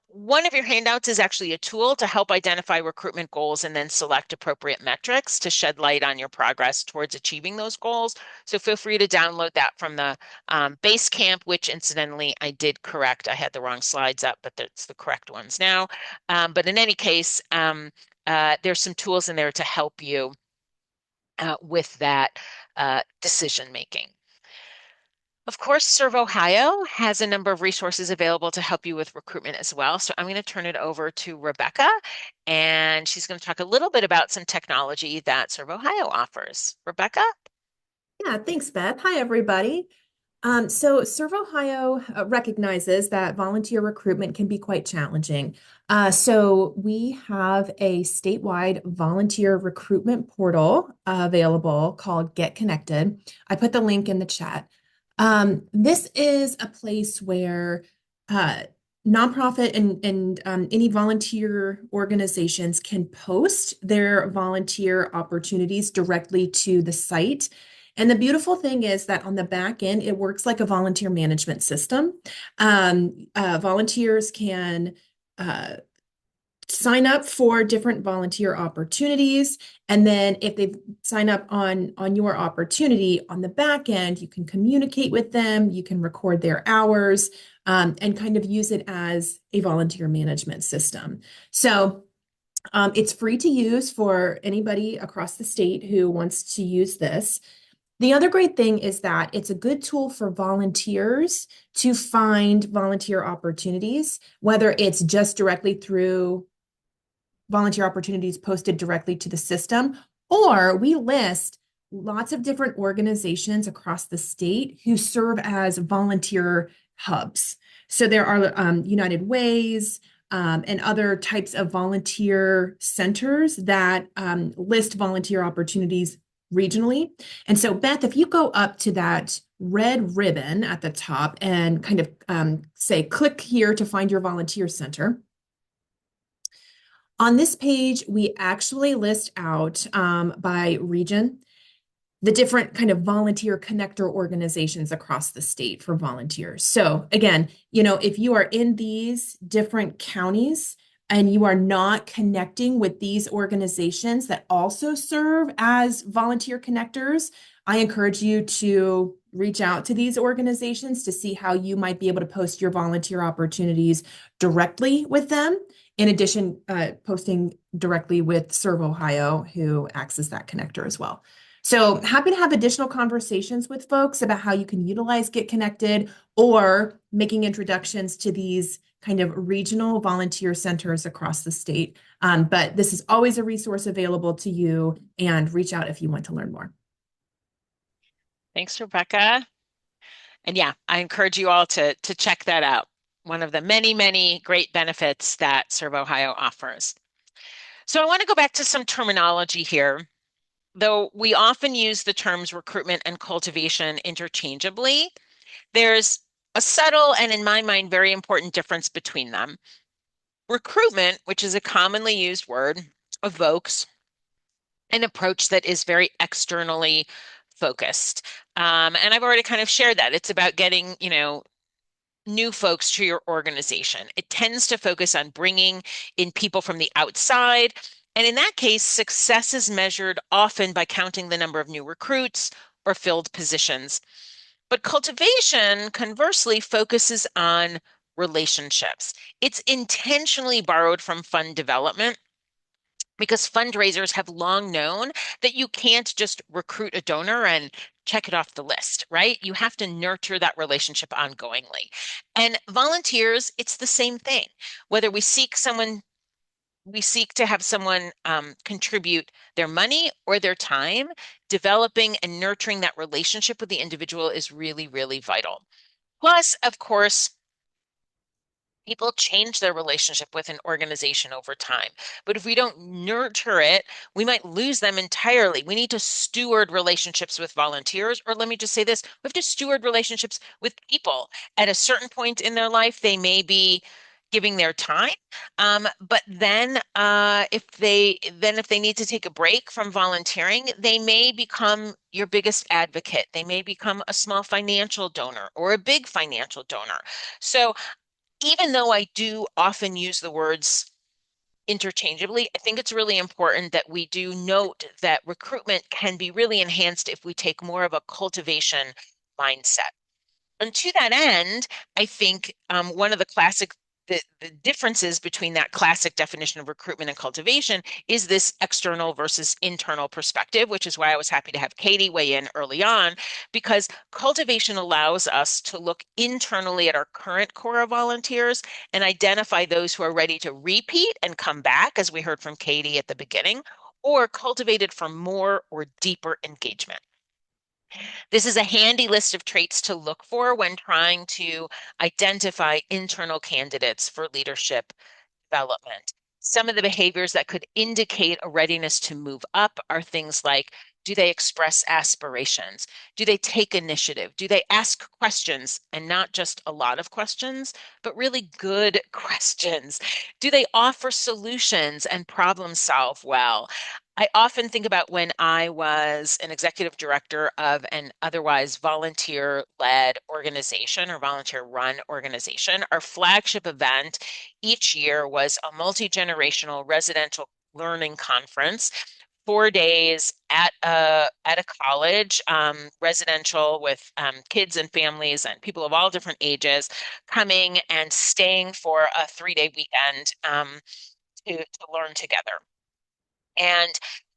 One of your handouts is actually a tool to help identify recruitment goals and then select appropriate metrics to shed light on your progress towards achieving those goals. So feel free to download that from the Basecamp, which incidentally I did correct. I had the wrong slides up, but it's the correct ones now. But in any case, there's some tools in there to help you with that decision making. Of course, Serve Ohio has a number of resources available to help you with recruitment as well. So I'm going to turn it over to Rebecca, and she's going to talk a little bit about some technology that Serve Ohio offers. Rebecca? Yeah, thanks, Beth. Hi, everybody. So Serve Ohio recognizes that volunteer recruitment can be quite challenging. So we have a statewide volunteer recruitment portal available called Get Connected. I put the link in the chat. This is a place where uh, nonprofit and any volunteer organizations can post their volunteer opportunities directly to the site. And the beautiful thing is that on the back end, it works like a volunteer management system. Volunteers can sign up for different volunteer opportunities. And then if they sign up on your opportunity on the back end, you can communicate with them, you can record their hours, and kind of use it as a volunteer management system. So it's free to use for anybody across the state who wants to use this. The other great thing is that it's a good tool for volunteers to find volunteer opportunities, whether it's just directly through volunteer opportunities posted directly to the system, or we list lots of different organizations across the state who serve as volunteer hubs. So there are United Ways, and other types of volunteer centers that list volunteer opportunities regionally. And so, Beth, if you go up to that red ribbon at the top and kind of say, click here to find your volunteer center. On this page, we actually list out by region the different kind of volunteer connector organizations across the state for volunteers. So again, if you are in these different counties and you are not connecting with these organizations that also serve as volunteer connectors, I encourage you to reach out to these organizations to see how you might be able to post your volunteer opportunities directly with them in addition, posting directly with Serve Ohio, who acts as that connector as well. So happy to have additional conversations with folks about how you can utilize Get Connected or making introductions to these kind of regional volunteer centers across the state. But this is always a resource available to you, and reach out if you want to learn more. Thanks, Rebecca. And yeah, I encourage you all to check that out. One of the many, many great benefits that Serve Ohio offers. So I want to go back to some terminology here. Though we often use the terms recruitment and cultivation interchangeably, there's a subtle and, in my mind, very important difference between them. Recruitment, which is a commonly used word, evokes an approach that is very externally focused. And I've already kind of shared that. It's about getting, new folks to your organization. It tends to focus on bringing in people from the outside. And in that case, success is measured often by counting the number of new recruits or filled positions. But cultivation, conversely, focuses on relationships. It's intentionally borrowed from fund development because fundraisers have long known that you can't just recruit a donor and check it off the list, right? You have to nurture that relationship ongoingly. And volunteers, it's the same thing. Whether we seek to have someone contribute their money or their time, developing and nurturing that relationship with the individual is really, really vital. Plus, of course, people change their relationship with an organization over time. But if we don't nurture it, we might lose them entirely. We need to steward relationships with volunteers, or let me just say this, we have to steward relationships with people. At a certain point in their life, they may be giving their time. But if they need to take a break from volunteering, they may become your biggest advocate. They may become a small financial donor or a big financial donor. So even though I do often use the words interchangeably, I think it's really important that we do note that recruitment can be really enhanced if we take more of a cultivation mindset. And to that end, I think one of the differences between that classic definition of recruitment and cultivation is this external versus internal perspective, which is why I was happy to have Katie weigh in early on, because cultivation allows us to look internally at our current core of volunteers and identify those who are ready to repeat and come back, as we heard from Katie at the beginning, or cultivated for more or deeper engagement. This is a handy list of traits to look for when trying to identify internal candidates for leadership development. Some of the behaviors that could indicate a readiness to move up are things like, do they express aspirations? Do they take initiative? Do they ask questions and not just a lot of questions, but really good questions? Do they offer solutions and problem solve well? I often think about when I was an executive director of an otherwise volunteer-led organization or volunteer-run organization. Our flagship event each year was a multi-generational residential learning conference, 4 days at a college, residential with kids and families and people of all different ages coming and staying for a 3-day weekend to learn together. And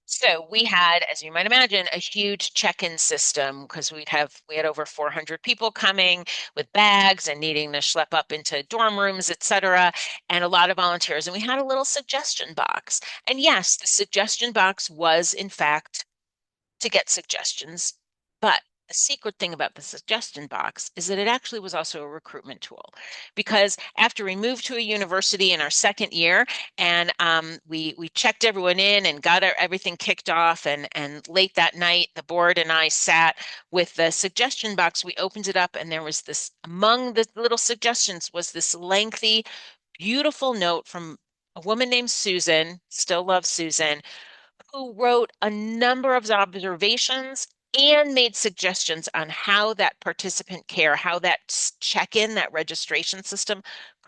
so we had, as you might imagine, a huge check-in system because we had over 400 people coming with bags and needing to schlep up into dorm rooms, et cetera, and a lot of volunteers. And we had a little suggestion box. And yes, the suggestion box was, in fact, to get suggestions. But the secret thing about the suggestion box is that it actually was also a recruitment tool. Because after we moved to a university in our second year, and we checked everyone in and got everything kicked off, and late that night, the board and I sat with the suggestion box. We opened it up, and there was this among the little suggestions was this lengthy, beautiful note from a woman named Susan. Still love Susan, who wrote a number of observations and made suggestions on how that participant care, how that check-in, that registration system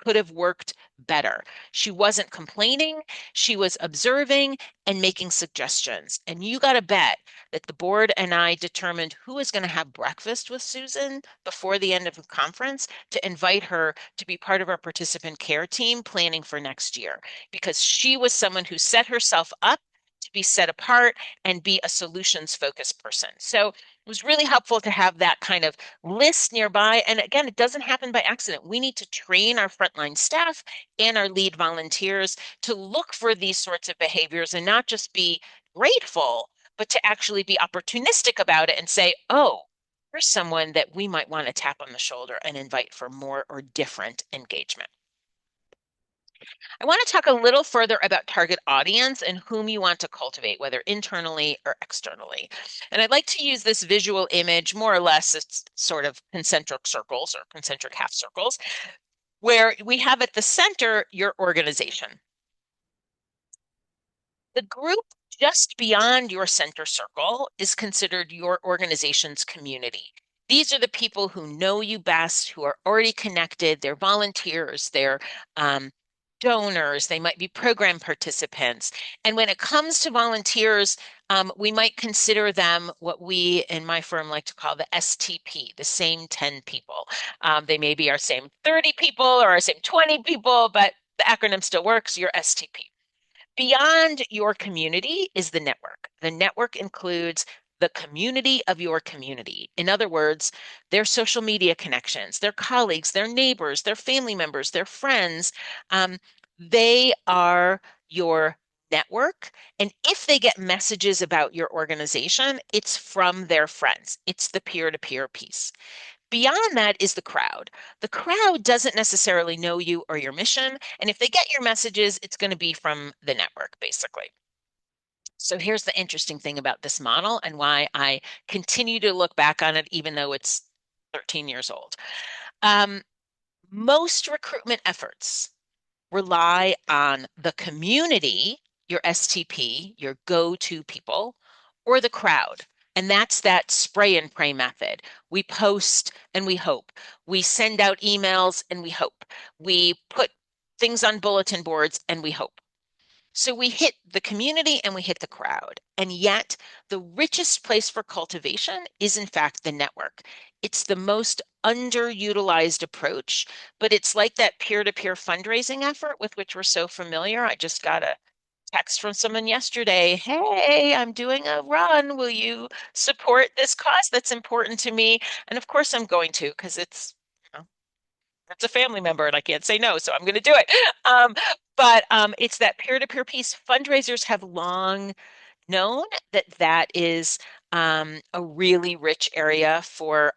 could have worked better. She wasn't complaining, she was observing and making suggestions. And you got to bet that the board and I determined who was going to have breakfast with Susan before the end of the conference to invite her to be part of our participant care team planning for next year, because she was someone who set herself up to be set apart and be a solutions focused person. So it was really helpful to have that kind of list nearby. And again, it doesn't happen by accident. We need to train our frontline staff and our lead volunteers to look for these sorts of behaviors and not just be grateful, but to actually be opportunistic about it and say, oh, here's someone that we might want to tap on the shoulder and invite for more or different engagement. I want to talk a little further about target audience and whom you want to cultivate, whether internally or externally. And I'd like to use this visual image, more or less, it's sort of concentric circles or concentric half circles, where we have at the center your organization. The group just beyond your center circle is considered your organization's community. These are the people who know you best, who are already connected. They're volunteers, they're donors, they might be program participants. And when it comes to volunteers, we might consider them what we in my firm like to call the STP, the same 10 people. They may be our same 30 people or our same 20 people, but the acronym still works, your STP. Beyond your community is the network. The network includes the community of your community. In other words, their social media connections, their colleagues, their neighbors, their family members, their friends. Um, they are your network. And if they get messages about your organization, it's from their friends. It's the peer-to-peer piece. Beyond that is the crowd. The crowd doesn't necessarily know you or your mission. And if they get your messages, it's going to be from the network, basically. So here's the interesting thing about this model and why I continue to look back on it, even though it's 13 years old. Um, most recruitment efforts rely on the community, your STP, your go-to people, or the crowd. And that's that spray and pray method. We post and we hope. We send out emails and we hope. We put things on bulletin boards and we hope. So we hit the community and we hit the crowd. And yet, the richest place for cultivation is, in fact, the network. It's the most underutilized approach, but it's like that peer-to-peer fundraising effort with which we're so familiar. I just got a text from someone yesterday. Hey, I'm doing a run. Will you support this cause that's important to me? And of course, I'm going to because it's a family member and I can't say no, so I'm going to do it. But it's that peer-to-peer piece. Fundraisers have long known that that is a really rich area for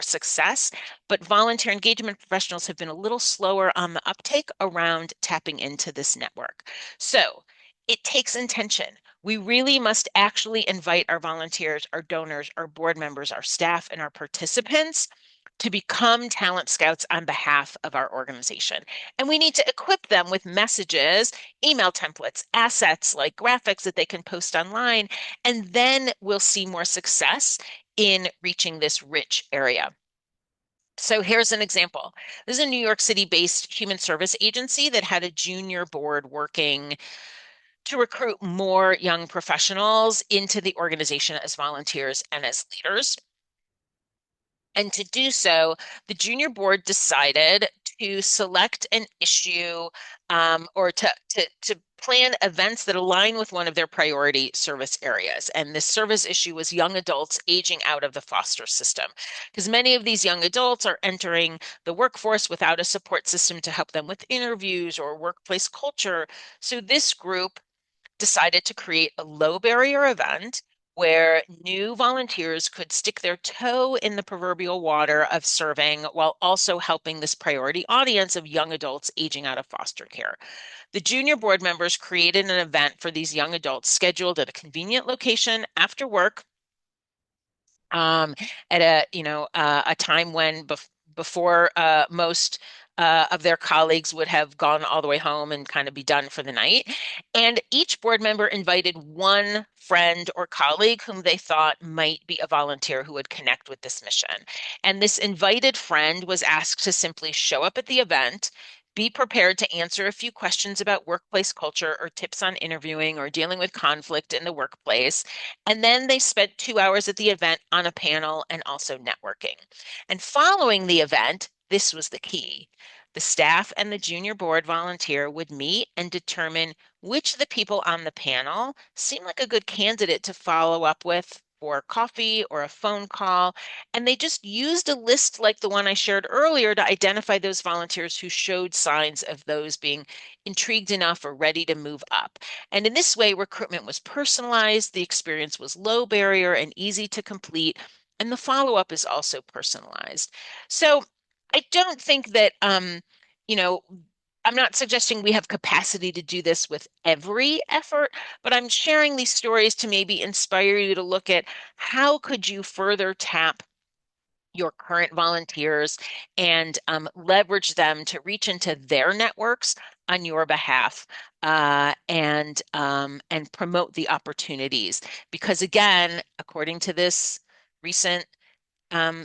success, but volunteer engagement professionals have been a little slower on the uptake around tapping into this network. So it takes intention. We really must actually invite our volunteers, our donors, our board members, our staff, and our participants to become talent scouts on behalf of our organization. And we need to equip them with messages, email templates, assets like graphics that they can post online, and then we'll see more success in reaching this rich area. So here's an example. This is a New York City-based human service agency that had a junior board working to recruit more young professionals into the organization as volunteers and as leaders. And to do so, the junior board decided to select an issue or to plan events that align with one of their priority service areas. And this service issue was young adults aging out of the foster system, because many of these young adults are entering the workforce without a support system to help them with interviews or workplace culture. So this group decided to create a low barrier event where new volunteers could stick their toe in the proverbial water of serving while also helping this priority audience of young adults aging out of foster care. The junior board members created an event for these young adults scheduled at a convenient location after work um, at a time when before most of their colleagues would have gone all the way home and kind of be done for the night. And each board member invited one friend or colleague whom they thought might be a volunteer who would connect with this mission. And this invited friend was asked to simply show up at the event, Be prepared to answer a few questions about workplace culture or tips on interviewing or dealing with conflict in the workplace. And then they spent 2 hours at the event on a panel and also networking. And following the event, this was the key. The staff and the junior board volunteer would meet and determine which of the people on the panel seemed like a good candidate to follow up with for coffee or a phone call. And they just used a list like the one I shared earlier to identify those volunteers who showed signs of those being intrigued enough or ready to move up. And in this way, recruitment was personalized, the experience was low barrier and easy to complete, and the follow-up is also personalized. So I don't think that, you know, I'm not suggesting we have capacity to do this with every effort, but I'm sharing these stories to maybe inspire you to look at how could you further tap your current volunteers and leverage them to reach into their networks on your behalf and promote the opportunities. Because again, according to this recent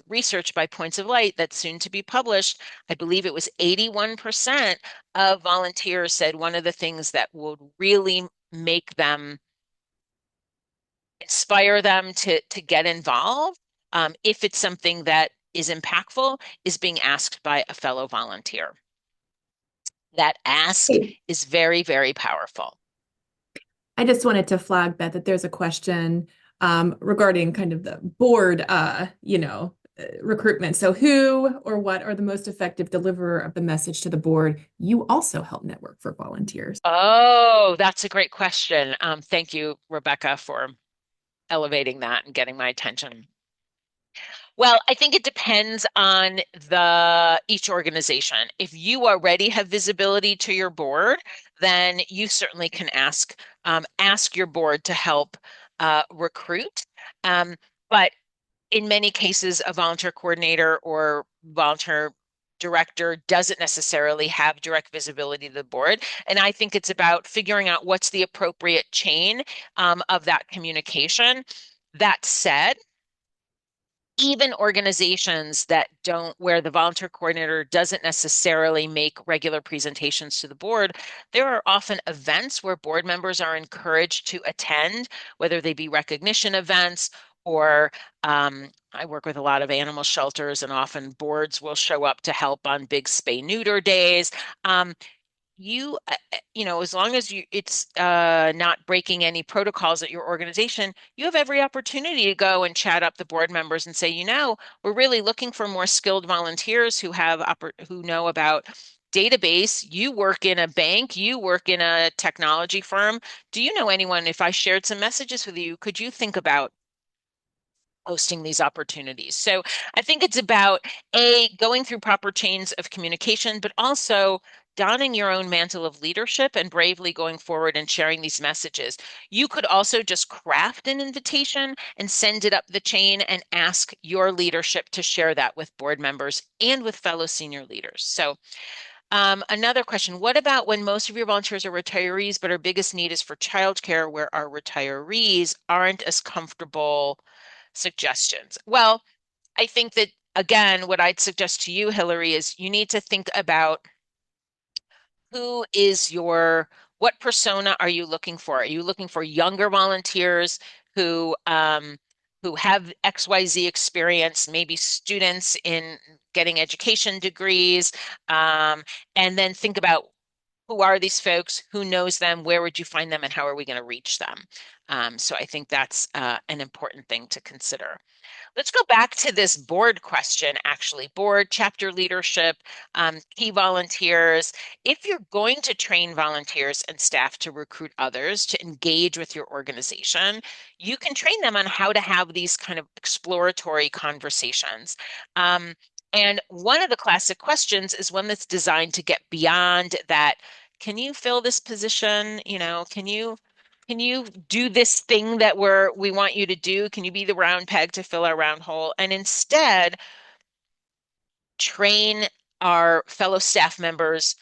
research by Points of Light that's soon to be published, I believe it was 81% of volunteers said one of the things that would really make them inspire them to get involved, if it's something that is impactful, is being asked by a fellow volunteer. That ask Hey, is very, very powerful. I just wanted to flag, Beth, that there's a question regarding kind of the board, recruitment. So, who or what are the most effective deliverer of the message to the board? You also help network for volunteers. Oh, that's a great question. Thank you, Rebecca, for elevating that and getting my attention. Well, I think it depends on the each organization. If you already have visibility to your board, then you certainly can ask your board to help recruit. Um, but in many cases, a volunteer coordinator or volunteer director doesn't necessarily have direct visibility to the board. And I think it's about figuring out what's the appropriate chain of that communication. That said, even organizations that don't, where the volunteer coordinator doesn't necessarily make regular presentations to the board, there are often events where board members are encouraged to attend, whether they be recognition events or I work with a lot of animal shelters, and often boards will show up to help on big spay neuter days. Um, as long as it's not breaking any protocols at your organization, you have every opportunity to go and chat up the board members and say, we're really looking for more skilled volunteers who know about database. You work in a bank, you work in a technology firm. Do you know anyone? If I shared some messages with you, could you think about hosting these opportunities? So I think it's about going through proper chains of communication, but also donning your own mantle of leadership and bravely going forward and sharing these messages. You could also just craft an invitation and send it up the chain and ask your leadership to share that with board members and with fellow senior leaders. So another question, what about when most of your volunteers are retirees, but our biggest need is for childcare where our retirees aren't as comfortable? Suggestions. Well, I think that again, what I'd suggest to you, Hillary, is you need to think about who is what persona are you looking for? Are you looking for younger volunteers who have XYZ experience, maybe students in getting education degrees, and then think about who are these folks, who knows them, where would you find them, and how are we going to reach them? So I think that's an important thing to consider. Let's go back to this board question, actually. Board, chapter leadership, key volunteers. If you're going to train volunteers and staff to recruit others to engage with your organization, you can train them on how to have these kind of exploratory conversations. And one of the classic questions is one that's designed to get beyond that. Can you fill this position? Can you do this thing that we want you to do? Can you be the round peg to fill our round hole? And instead, train our fellow staff members,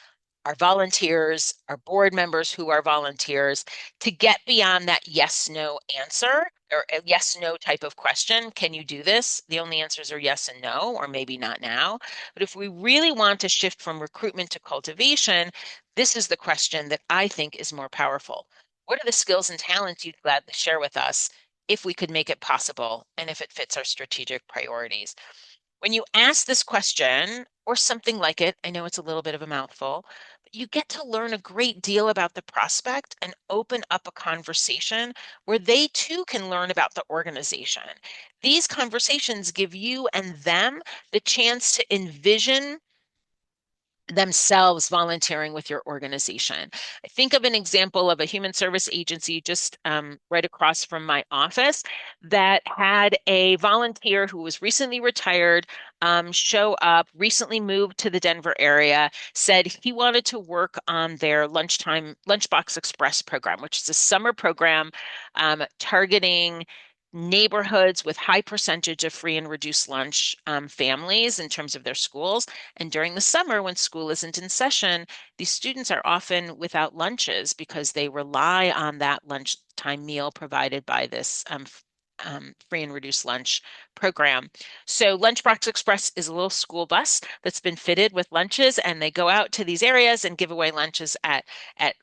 our volunteers, our board members who are volunteers to get beyond that yes, no answer or a yes, no type of question. Can you do this? The only answers are yes and no, or maybe not now. But if we really want to shift from recruitment to cultivation, this is the question that I think is more powerful. What are the skills and talents you'd gladly share with us if we could make it possible and if it fits our strategic priorities? When you ask this question or something like it, I know it's a little bit of a mouthful, but you get to learn a great deal about the prospect and open up a conversation where they too can learn about the organization. These conversations give you and them the chance to envision themselves volunteering with your organization. I think of an example of a human service agency just right across from my office that had a volunteer who was recently retired show up, recently moved to the Denver area, said he wanted to work on their Lunchbox Express program, which is a summer program targeting neighborhoods with high percentage of free and reduced lunch families in terms of their schools. And during the summer, when school isn't in session, these students are often without lunches because they rely on that lunchtime meal provided by this free and reduced lunch program. So Lunchbox Express is a little school bus that's been fitted with lunches, and they go out to these areas and give away lunches at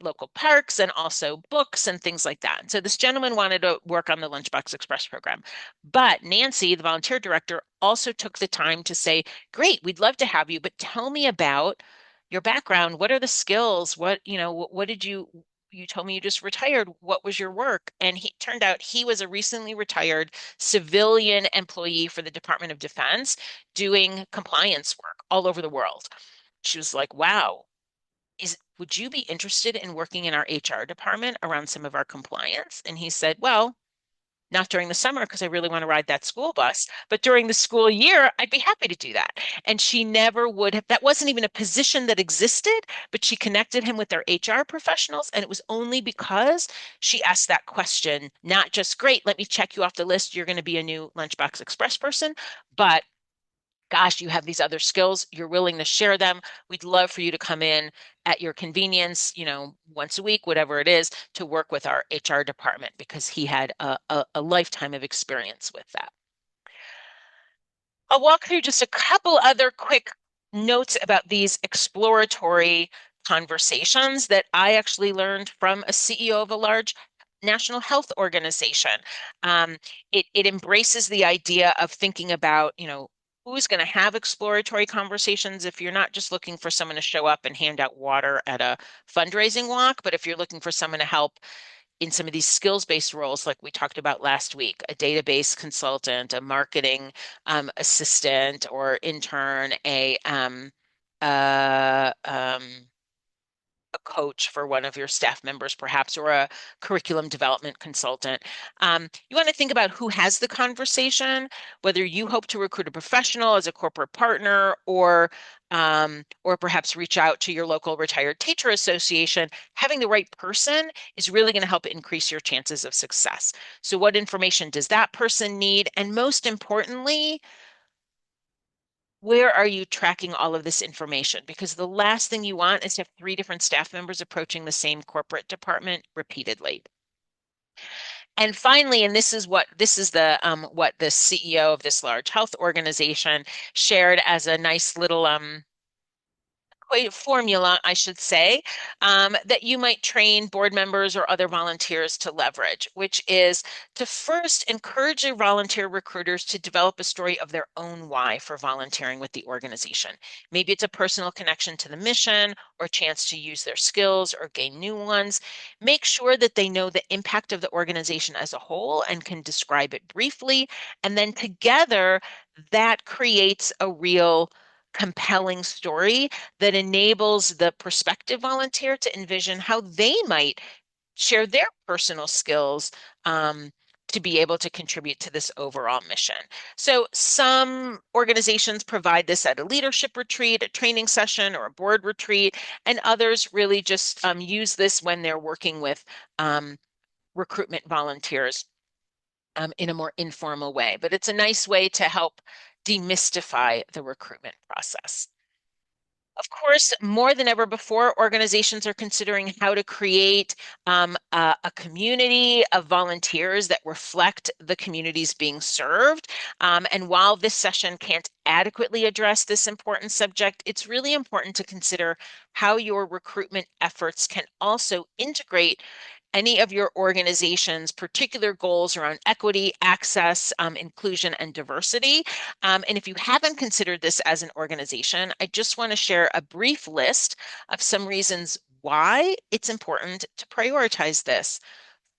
local parks and also books and things like that. So this gentleman wanted to work on the Lunchbox Express program. But Nancy, the volunteer director, also took the time to say, great, we'd love to have you, but tell me about your background. What are the skills? What did you told me you just retired. What was your work? And he turned out he was a recently retired civilian employee for the Department of Defense doing compliance work all over the world. She was like, wow, would you be interested in working in our HR department around some of our compliance? And he said, well, not during the summer because I really want to ride that school bus, but during the school year, I'd be happy to do that. And she never would have, that wasn't even a position that existed, but she connected him with their HR professionals. And it was only because she asked that question, not just, great, let me check you off the list. You're going to be a new Lunchbox Express person, but gosh, you have these other skills, you're willing to share them. We'd love for you to come in at your convenience, once a week, whatever it is, to work with our HR department because he had a lifetime of experience with that. I'll walk through just a couple other quick notes about these exploratory conversations that I actually learned from a CEO of a large national health organization. Um, it embraces the idea of thinking about, who's going to have exploratory conversations if you're not just looking for someone to show up and hand out water at a fundraising walk, but if you're looking for someone to help in some of these skills-based roles, like we talked about last week, a database consultant, a marketing assistant or intern, uh, um, a coach for one of your staff members, perhaps, or a curriculum development consultant. You want to think about who has the conversation, whether you hope to recruit a professional as a corporate partner or perhaps reach out to your local retired teacher association. Having the right person is really going to help increase your chances of success. So what information does that person need? And most importantly, where are you tracking all of this information? Because the last thing you want is to have three different staff members approaching the same corporate department repeatedly. And finally, and this is the what the CEO of this large health organization shared as a nice little formula, I should say, that you might train board members or other volunteers to leverage, which is to first encourage your volunteer recruiters to develop a story of their own why for volunteering with the organization. Maybe it's a personal connection to the mission or a chance to use their skills or gain new ones. Make sure that they know the impact of the organization as a whole and can describe it briefly. And then together, that creates a real compelling story that enables the prospective volunteer to envision how they might share their personal skills to be able to contribute to this overall mission. So some organizations provide this at a leadership retreat, a training session, or a board retreat, and others really just use this when they're working with recruitment volunteers in a more informal way. But it's a nice way to help demystify the recruitment process. Of course, more than ever before, organizations are considering how to create a community of volunteers that reflect the communities being served. And while this session can't adequately address this important subject, it's really important to consider how your recruitment efforts can also integrate any of your organization's particular goals around equity, access, inclusion, and diversity. And if you haven't considered this as an organization, I just want to share a brief list of some reasons why it's important to prioritize this.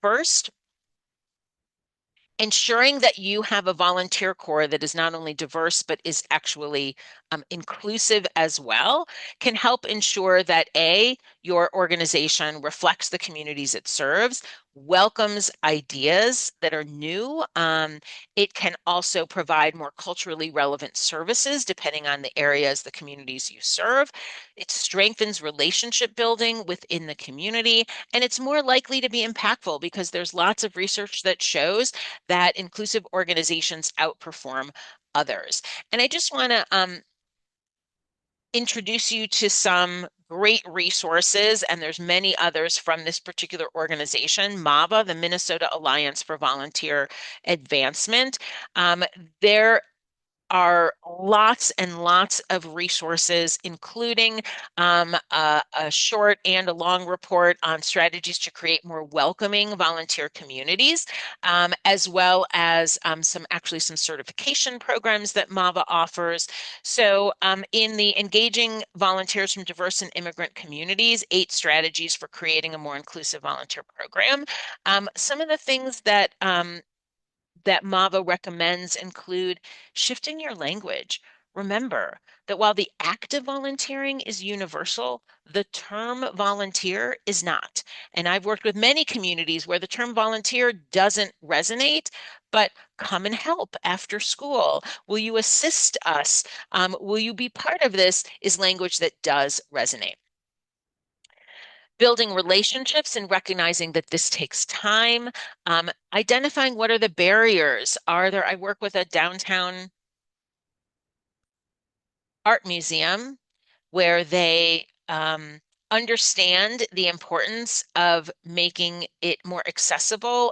First, ensuring that you have a volunteer corps that is not only diverse but is actually inclusive as well can help ensure that your organization reflects the communities it serves, welcomes ideas that are new. It can also provide more culturally relevant services depending on the areas, the communities you serve. It strengthens relationship building within the community, and it's more likely to be impactful because there's lots of research that shows that inclusive organizations outperform others. And I just want to introduce you to some great resources, and there's many others from this particular organization, MAVA, the Minnesota Alliance for Volunteer Advancement. Um, there are lots and lots of resources, including a short and a long report on strategies to create more welcoming volunteer communities, as well as some certification programs that MAVA offers. So, in the Engaging Volunteers from Diverse and Immigrant Communities, 8 strategies for creating a more inclusive volunteer program. Some of the things that Mava recommends include shifting your language. Remember that while the act of volunteering is universal, the term volunteer is not. And I've worked with many communities where the term volunteer doesn't resonate, but come and help after school. Will you assist us? Will you be part of this? Is language that does resonate. Building relationships and recognizing that this takes time. Identifying what are the barriers. I work with a downtown art museum where they understand the importance of making it more accessible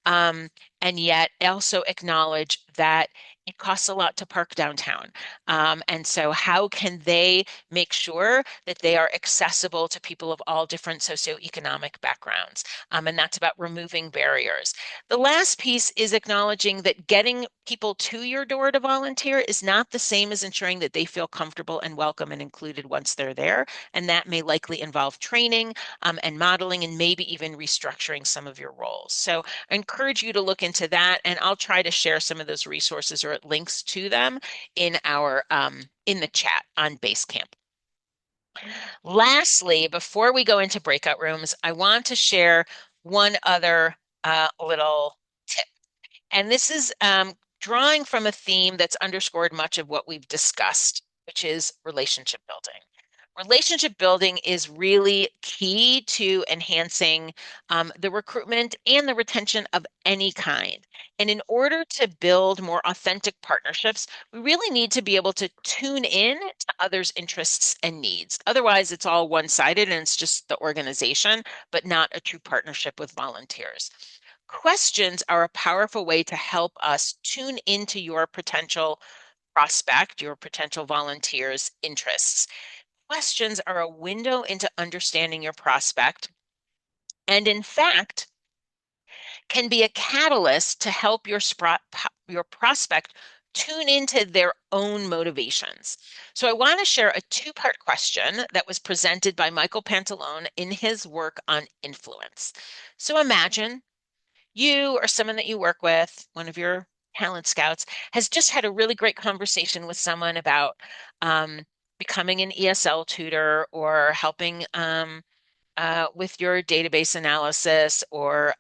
um, and yet also acknowledge that it costs a lot to park downtown. And so how can they make sure that they are accessible to people of all different socioeconomic backgrounds? And that's about removing barriers. The last piece is acknowledging that getting people to your door to volunteer is not the same as ensuring that they feel comfortable and welcome and included once they're there. And that may likely involve training and modeling and maybe even restructuring some of your roles. So I encourage you to look into that, and I'll try to share some of those resources or links to them in our in the chat on Basecamp. Lastly, before we go into breakout rooms, I want to share one other little tip. And this is drawing from a theme that's underscored much of what we've discussed, which is relationship building. Relationship building is really key to enhancing the recruitment and the retention of any kind. And in order to build more authentic partnerships, we really need to be able to tune in to others' interests and needs. Otherwise, it's all one-sided and it's just the organization, but not a true partnership with volunteers. Questions are a powerful way to help us tune into your potential prospect, your potential volunteer's interests. Questions are a window into understanding your prospect, and in fact, can be a catalyst to help your prospect tune into their own motivations. So I want to share a two-part question that was presented by Michael Pantalone in his work on influence. So imagine you or someone that you work with, one of your talent scouts, has just had a really great conversation with someone about becoming an ESL tutor or helping with your database analysis or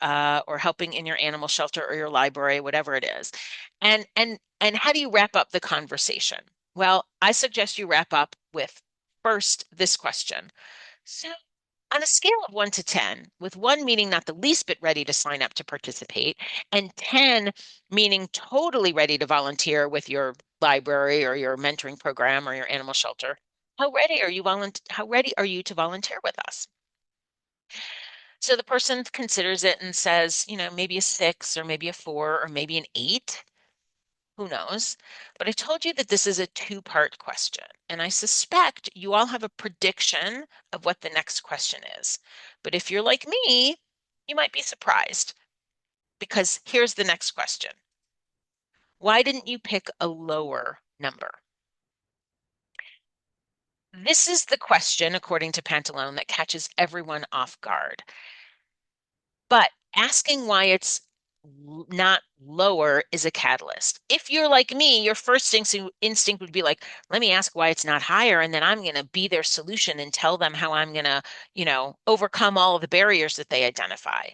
helping in your animal shelter or your library, whatever it is. And how do you wrap up the conversation? Well, I suggest you wrap up with first this question. So on a scale of 1 to 10, with 1 meaning not the least bit ready to sign up to participate, and 10 meaning totally ready to volunteer with your library or your mentoring program or your animal shelter, how ready are you to volunteer with us? So the person considers it and says, maybe a 6 or maybe a 4 or maybe an 8. Who knows? But I told you that this is a two-part question, and I suspect you all have a prediction of what the next question is. But if you're like me, you might be surprised because here's the next question. Why didn't you pick a lower number? This is the question, according to Pantalone, that catches everyone off guard. But asking why it's not lower is a catalyst. If you're like me, your first instinct would be like, let me ask why it's not higher, and then I'm going to be their solution and tell them how I'm going to, overcome all of the barriers that they identify.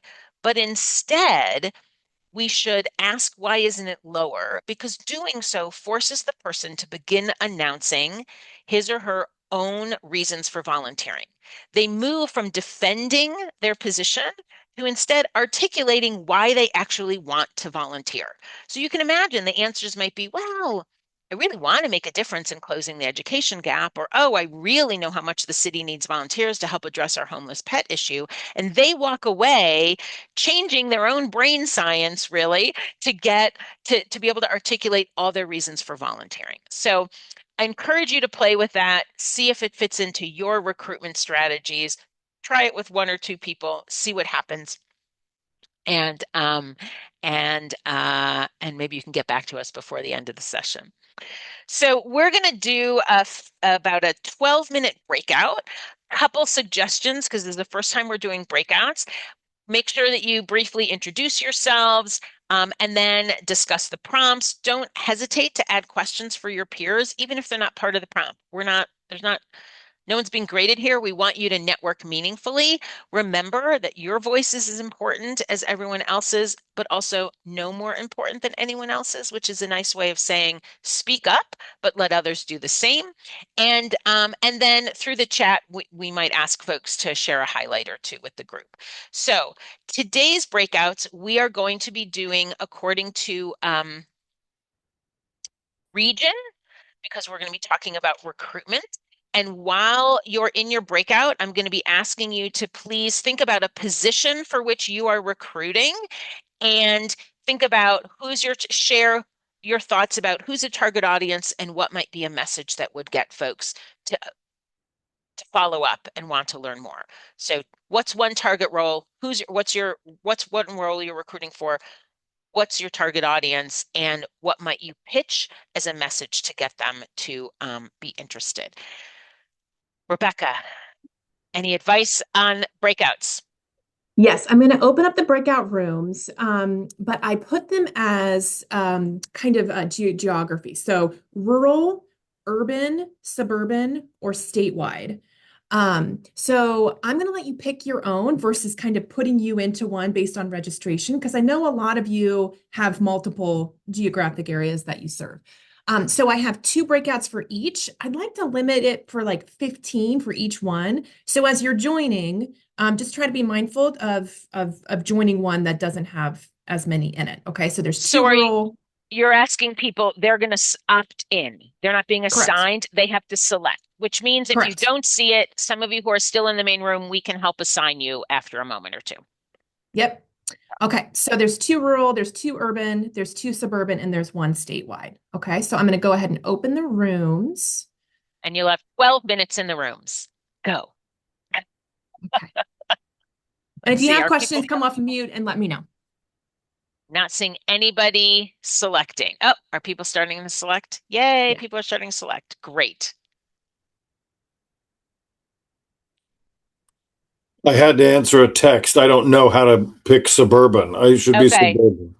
But instead, we should ask why isn't it lower? Because doing so forces the person to begin announcing his or her own reasons for volunteering. They move from defending their position to instead articulating why they actually want to volunteer. So you can imagine the answers might be, well, I really want to make a difference in closing the education gap, or, oh, I really know how much the city needs volunteers to help address our homeless pet issue. And they walk away changing their own brain science really to get to be able to articulate all their reasons for volunteering. So I encourage you to play with that, see if it fits into your recruitment strategies. Try it with one or two people, see what happens, and and maybe you can get back to us before the end of the session. So we're going to do about a 12-minute breakout. Couple suggestions because this is the first time we're doing breakouts. Make sure that you briefly introduce yourselves and then discuss the prompts. Don't hesitate to add questions for your peers, even if they're not part of the prompt. No one's being graded here. We want you to network meaningfully. Remember that your voice is as important as everyone else's, but also no more important than anyone else's, which is a nice way of saying speak up, but let others do the same. And then through the chat, we might ask folks to share a highlight or two with the group. So today's breakouts, we are going to be doing according to region because we're going to be talking about recruitment. And while you're in your breakout, I'm going to be asking you to please think about a position for which you are recruiting and think about share your thoughts about who's a target audience and what might be a message that would get folks to follow up and want to learn more. So what's one target role? What's one role you're recruiting for? What's your target audience and what might you pitch as a message to get them to be interested? Rebecca, any advice on breakouts? Yes, I'm going to open up the breakout rooms, but I put them as kind of geography. So rural, urban, suburban, or statewide. So I'm going to let you pick your own versus kind of putting you into one based on registration, because I know a lot of you have multiple geographic areas that you serve. So I have two breakouts for each. I'd like to limit it for like 15 for each one. So as you're joining, just try to be mindful of joining one that doesn't have as many in it. Okay, so there's two So rural. you're asking people, they're going to opt in. They're not being Correct. assigned. They have to select, which means if you Correct. don't see it, some of you who are still in the main room, we can help assign you after a moment or two. Yep. Okay, so there's two rural, there's two urban, there's two suburban, and there's one statewide. Okay, so I'm going to go ahead and open the rooms. And you'll have 12 minutes in the rooms. Go. Okay. And if Let's you see, have are people questions, come off mute and let me know. not seeing anybody selecting? Oh, are people starting to select? Yay, Yeah. people are starting to select. Great. I had to answer a text. I don't know how to pick suburban. I should be Okay. suburban.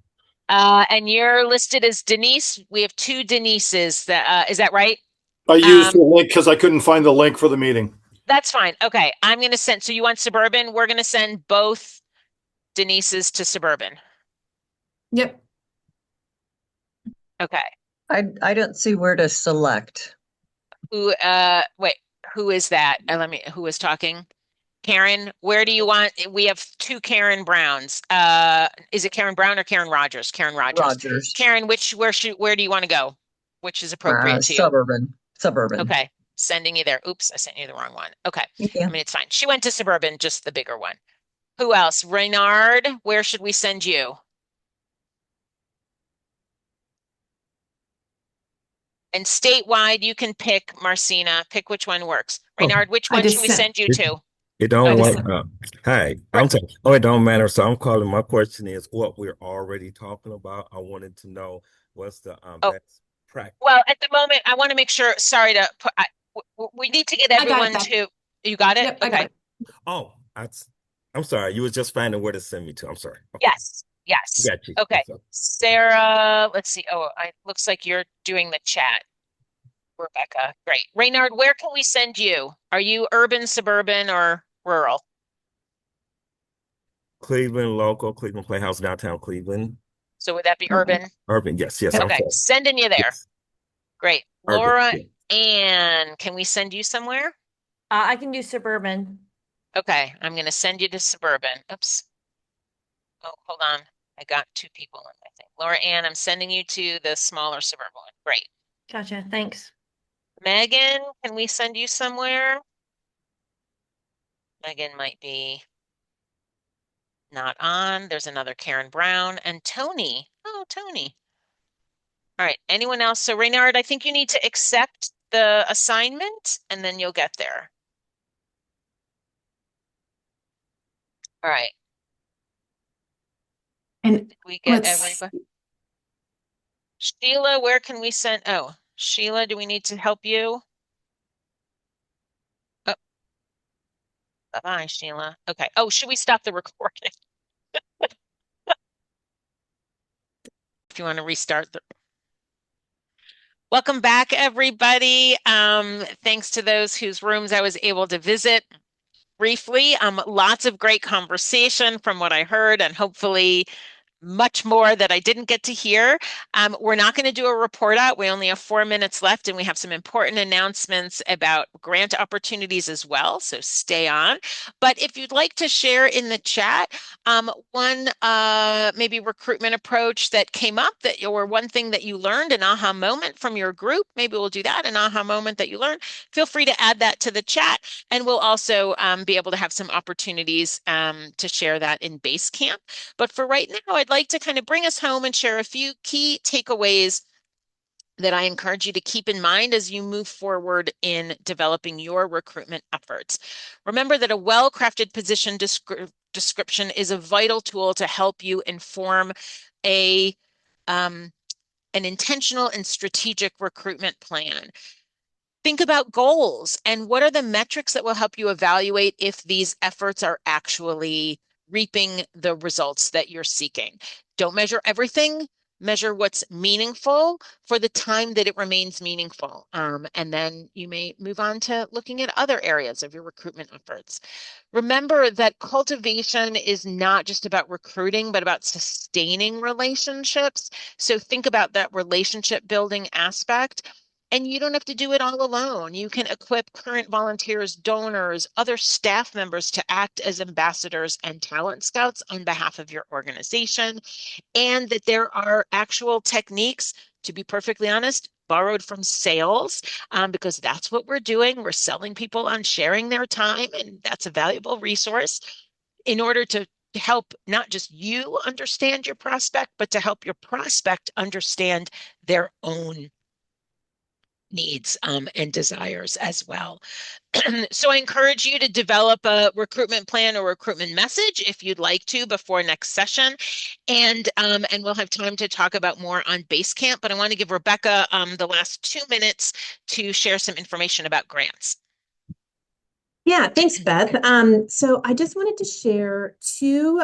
And you're listed as Denise. We have two Denises. Is that right? I used Um, the link because I couldn't find the link for the meeting. that's fine. Okay, I'm going to send. So you want Suburban? We're going to send both Denises to Suburban. Yep. Okay. I don't see where to select. Wait, who is that? Who is talking? Karen, where do you want? We have two Karen Browns. Is it Karen Brown or Karen Rogers? Karen Rogers. Rogers, Karen, where do you want to go? Which is appropriate to you? suburban. Okay. Sending you there. Oops, I sent you the wrong one. Okay. Thank I you. mean, it's fine. She went to Suburban, just the bigger one. Who else? Reynard, where should we send you? And statewide, you can pick Marcina, pick which one works. Oh, Reynard, which I one should just we sent. send you it, to? it I don't just want. sent. Hi, Right. I'm sorry. Oh, it don't matter. So I'm calling. My question is what we're already talking about. I wanted to know what's the Oh, best practice. well, at the moment, I want to make sure, sorry to put, we need to get I got it, everyone Beth. to, you got it? Yep, I got Okay. it. Oh, I'm sorry. You was just finding where to send me to. I'm sorry. Okay, Yes. Yes. got you. Okay. What's up? Sarah, let's see. Oh, I looks like you're doing the chat. Rebecca, great. Reynard, where can we send you? Are you urban, suburban, or rural? Cleveland local, Cleveland Playhouse, downtown Cleveland. So would that be Urban. urban? Urban. Yes, yes. I'm Okay, sorry. sending you there. Yes, Great. urban. Laura Yeah. Ann, can we send you somewhere? I can do suburban. Okay, I'm going to send you to suburban. Oops. Oh, hold on. I got two people in, I think. Laura Ann, I'm sending you to the smaller suburban one. Great. Gotcha. Thanks. Megan, can we send you somewhere? Megan might be not on. There's another Karen Brown and Tony. Oh, Tony. All right. Anyone else? So, Reynard, I think you need to accept the assignment and then you'll get there. All right. And Did we get let's, everybody? Sheila, where can we send? Oh, Sheila, do we need to help you? Oh, bye-bye, Sheila. Okay. Oh, should we stop the recording? If you want to restart the. Welcome back, everybody. Thanks to those whose rooms I was able to visit briefly. Lots of great conversation from what I heard, and hopefully much more that I didn't get to hear. We're not going to do a report out. We only have 4 minutes left, and we have some important announcements about grant opportunities as well. So stay on. But if you'd like to share in the chat, one maybe recruitment approach that came up that or one thing that you learned, an aha moment from your group, maybe we'll do that, an aha moment that you learned. Feel free to add that to the chat, and we'll also be able to have some opportunities to share that in Basecamp. But for right now, I'd like to kind of bring us home and share a few key takeaways that I encourage you to keep in mind as you move forward in developing your recruitment efforts. Remember that a well-crafted position description is a vital tool to help you inform a an intentional and strategic recruitment plan. Think about goals and what are the metrics that will help you evaluate if these efforts are actually reaping the results that you're seeking. Don't measure everything, measure what's meaningful for the time that it remains meaningful. And then you may move on to looking at other areas of your recruitment efforts. Remember that cultivation is not just about recruiting, but about sustaining relationships. So think about that relationship building aspect. And you don't have to do it all alone. You can equip current volunteers, donors, other staff members to act as ambassadors and talent scouts on behalf of your organization. And that there are actual techniques, to be perfectly honest, borrowed from sales, because that's what we're doing. We're selling people on sharing their time, and that's a valuable resource in order to help not just you understand your prospect, but to help your prospect understand their own needs and desires as well. So I encourage you to develop a recruitment plan or recruitment message if you'd like to before next session. And we'll have time to talk about more on Basecamp, but I want to give Rebecca the last 2 minutes to share some information about grants. Yeah, thanks, Beth. So I just wanted to share two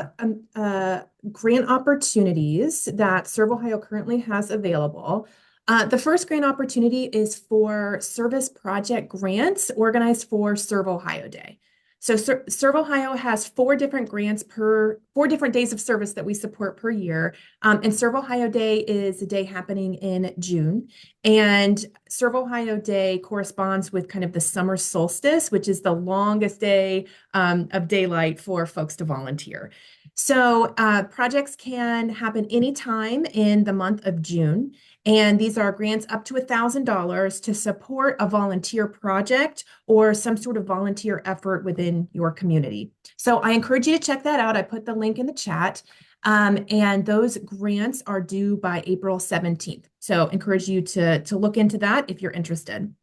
grant opportunities that Serve Ohio currently has available. The first grant opportunity is for service project grants organized for Serve Ohio Day. So Serve Ohio has 4 different days of service that we support per year. And Serve Ohio Day is a day happening in June. And Serve Ohio Day corresponds with kind of the summer solstice, which is the longest day of daylight for folks to volunteer. So projects can happen anytime in the month of June. And these are grants up to $1,000 to support a volunteer project or some sort of volunteer effort within your community. So I encourage you to check that out. I put the link in the chat. And those grants are due by April 17th. So encourage you to look into that if you're interested.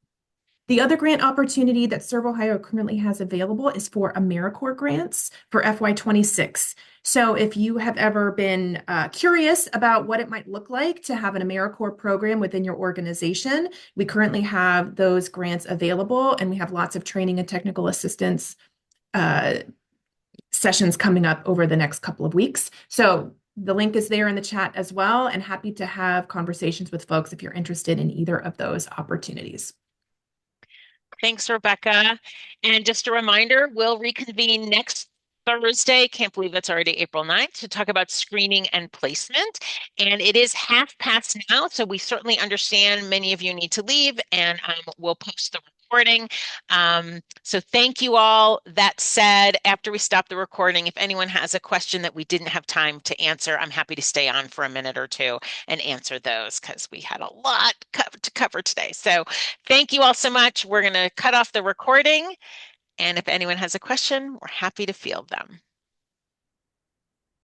The other grant opportunity that Serve Ohio currently has available is for AmeriCorps grants for FY26. So if you have ever been curious about what it might look like to have an AmeriCorps program within your organization, we currently have those grants available, and we have lots of training and technical assistance uh, sessions coming up over the next couple of weeks. So the link is there in the chat as well, and happy to have conversations with folks if you're interested in either of those opportunities. Thanks, Rebecca. And just a reminder, we'll reconvene next Thursday. Can't believe it's already April 9th to talk about screening and placement. And it is 1/2 past now, so we certainly understand many of you need to leave, and we'll post the recording. So thank you all. That said, after we stop the recording, if anyone has a question that we didn't have time to answer, I'm happy to stay on for a minute or two and answer those because we had a lot to cover today. So thank you all so much. We're going to cut off the recording. And if anyone has a question, we're happy to field them.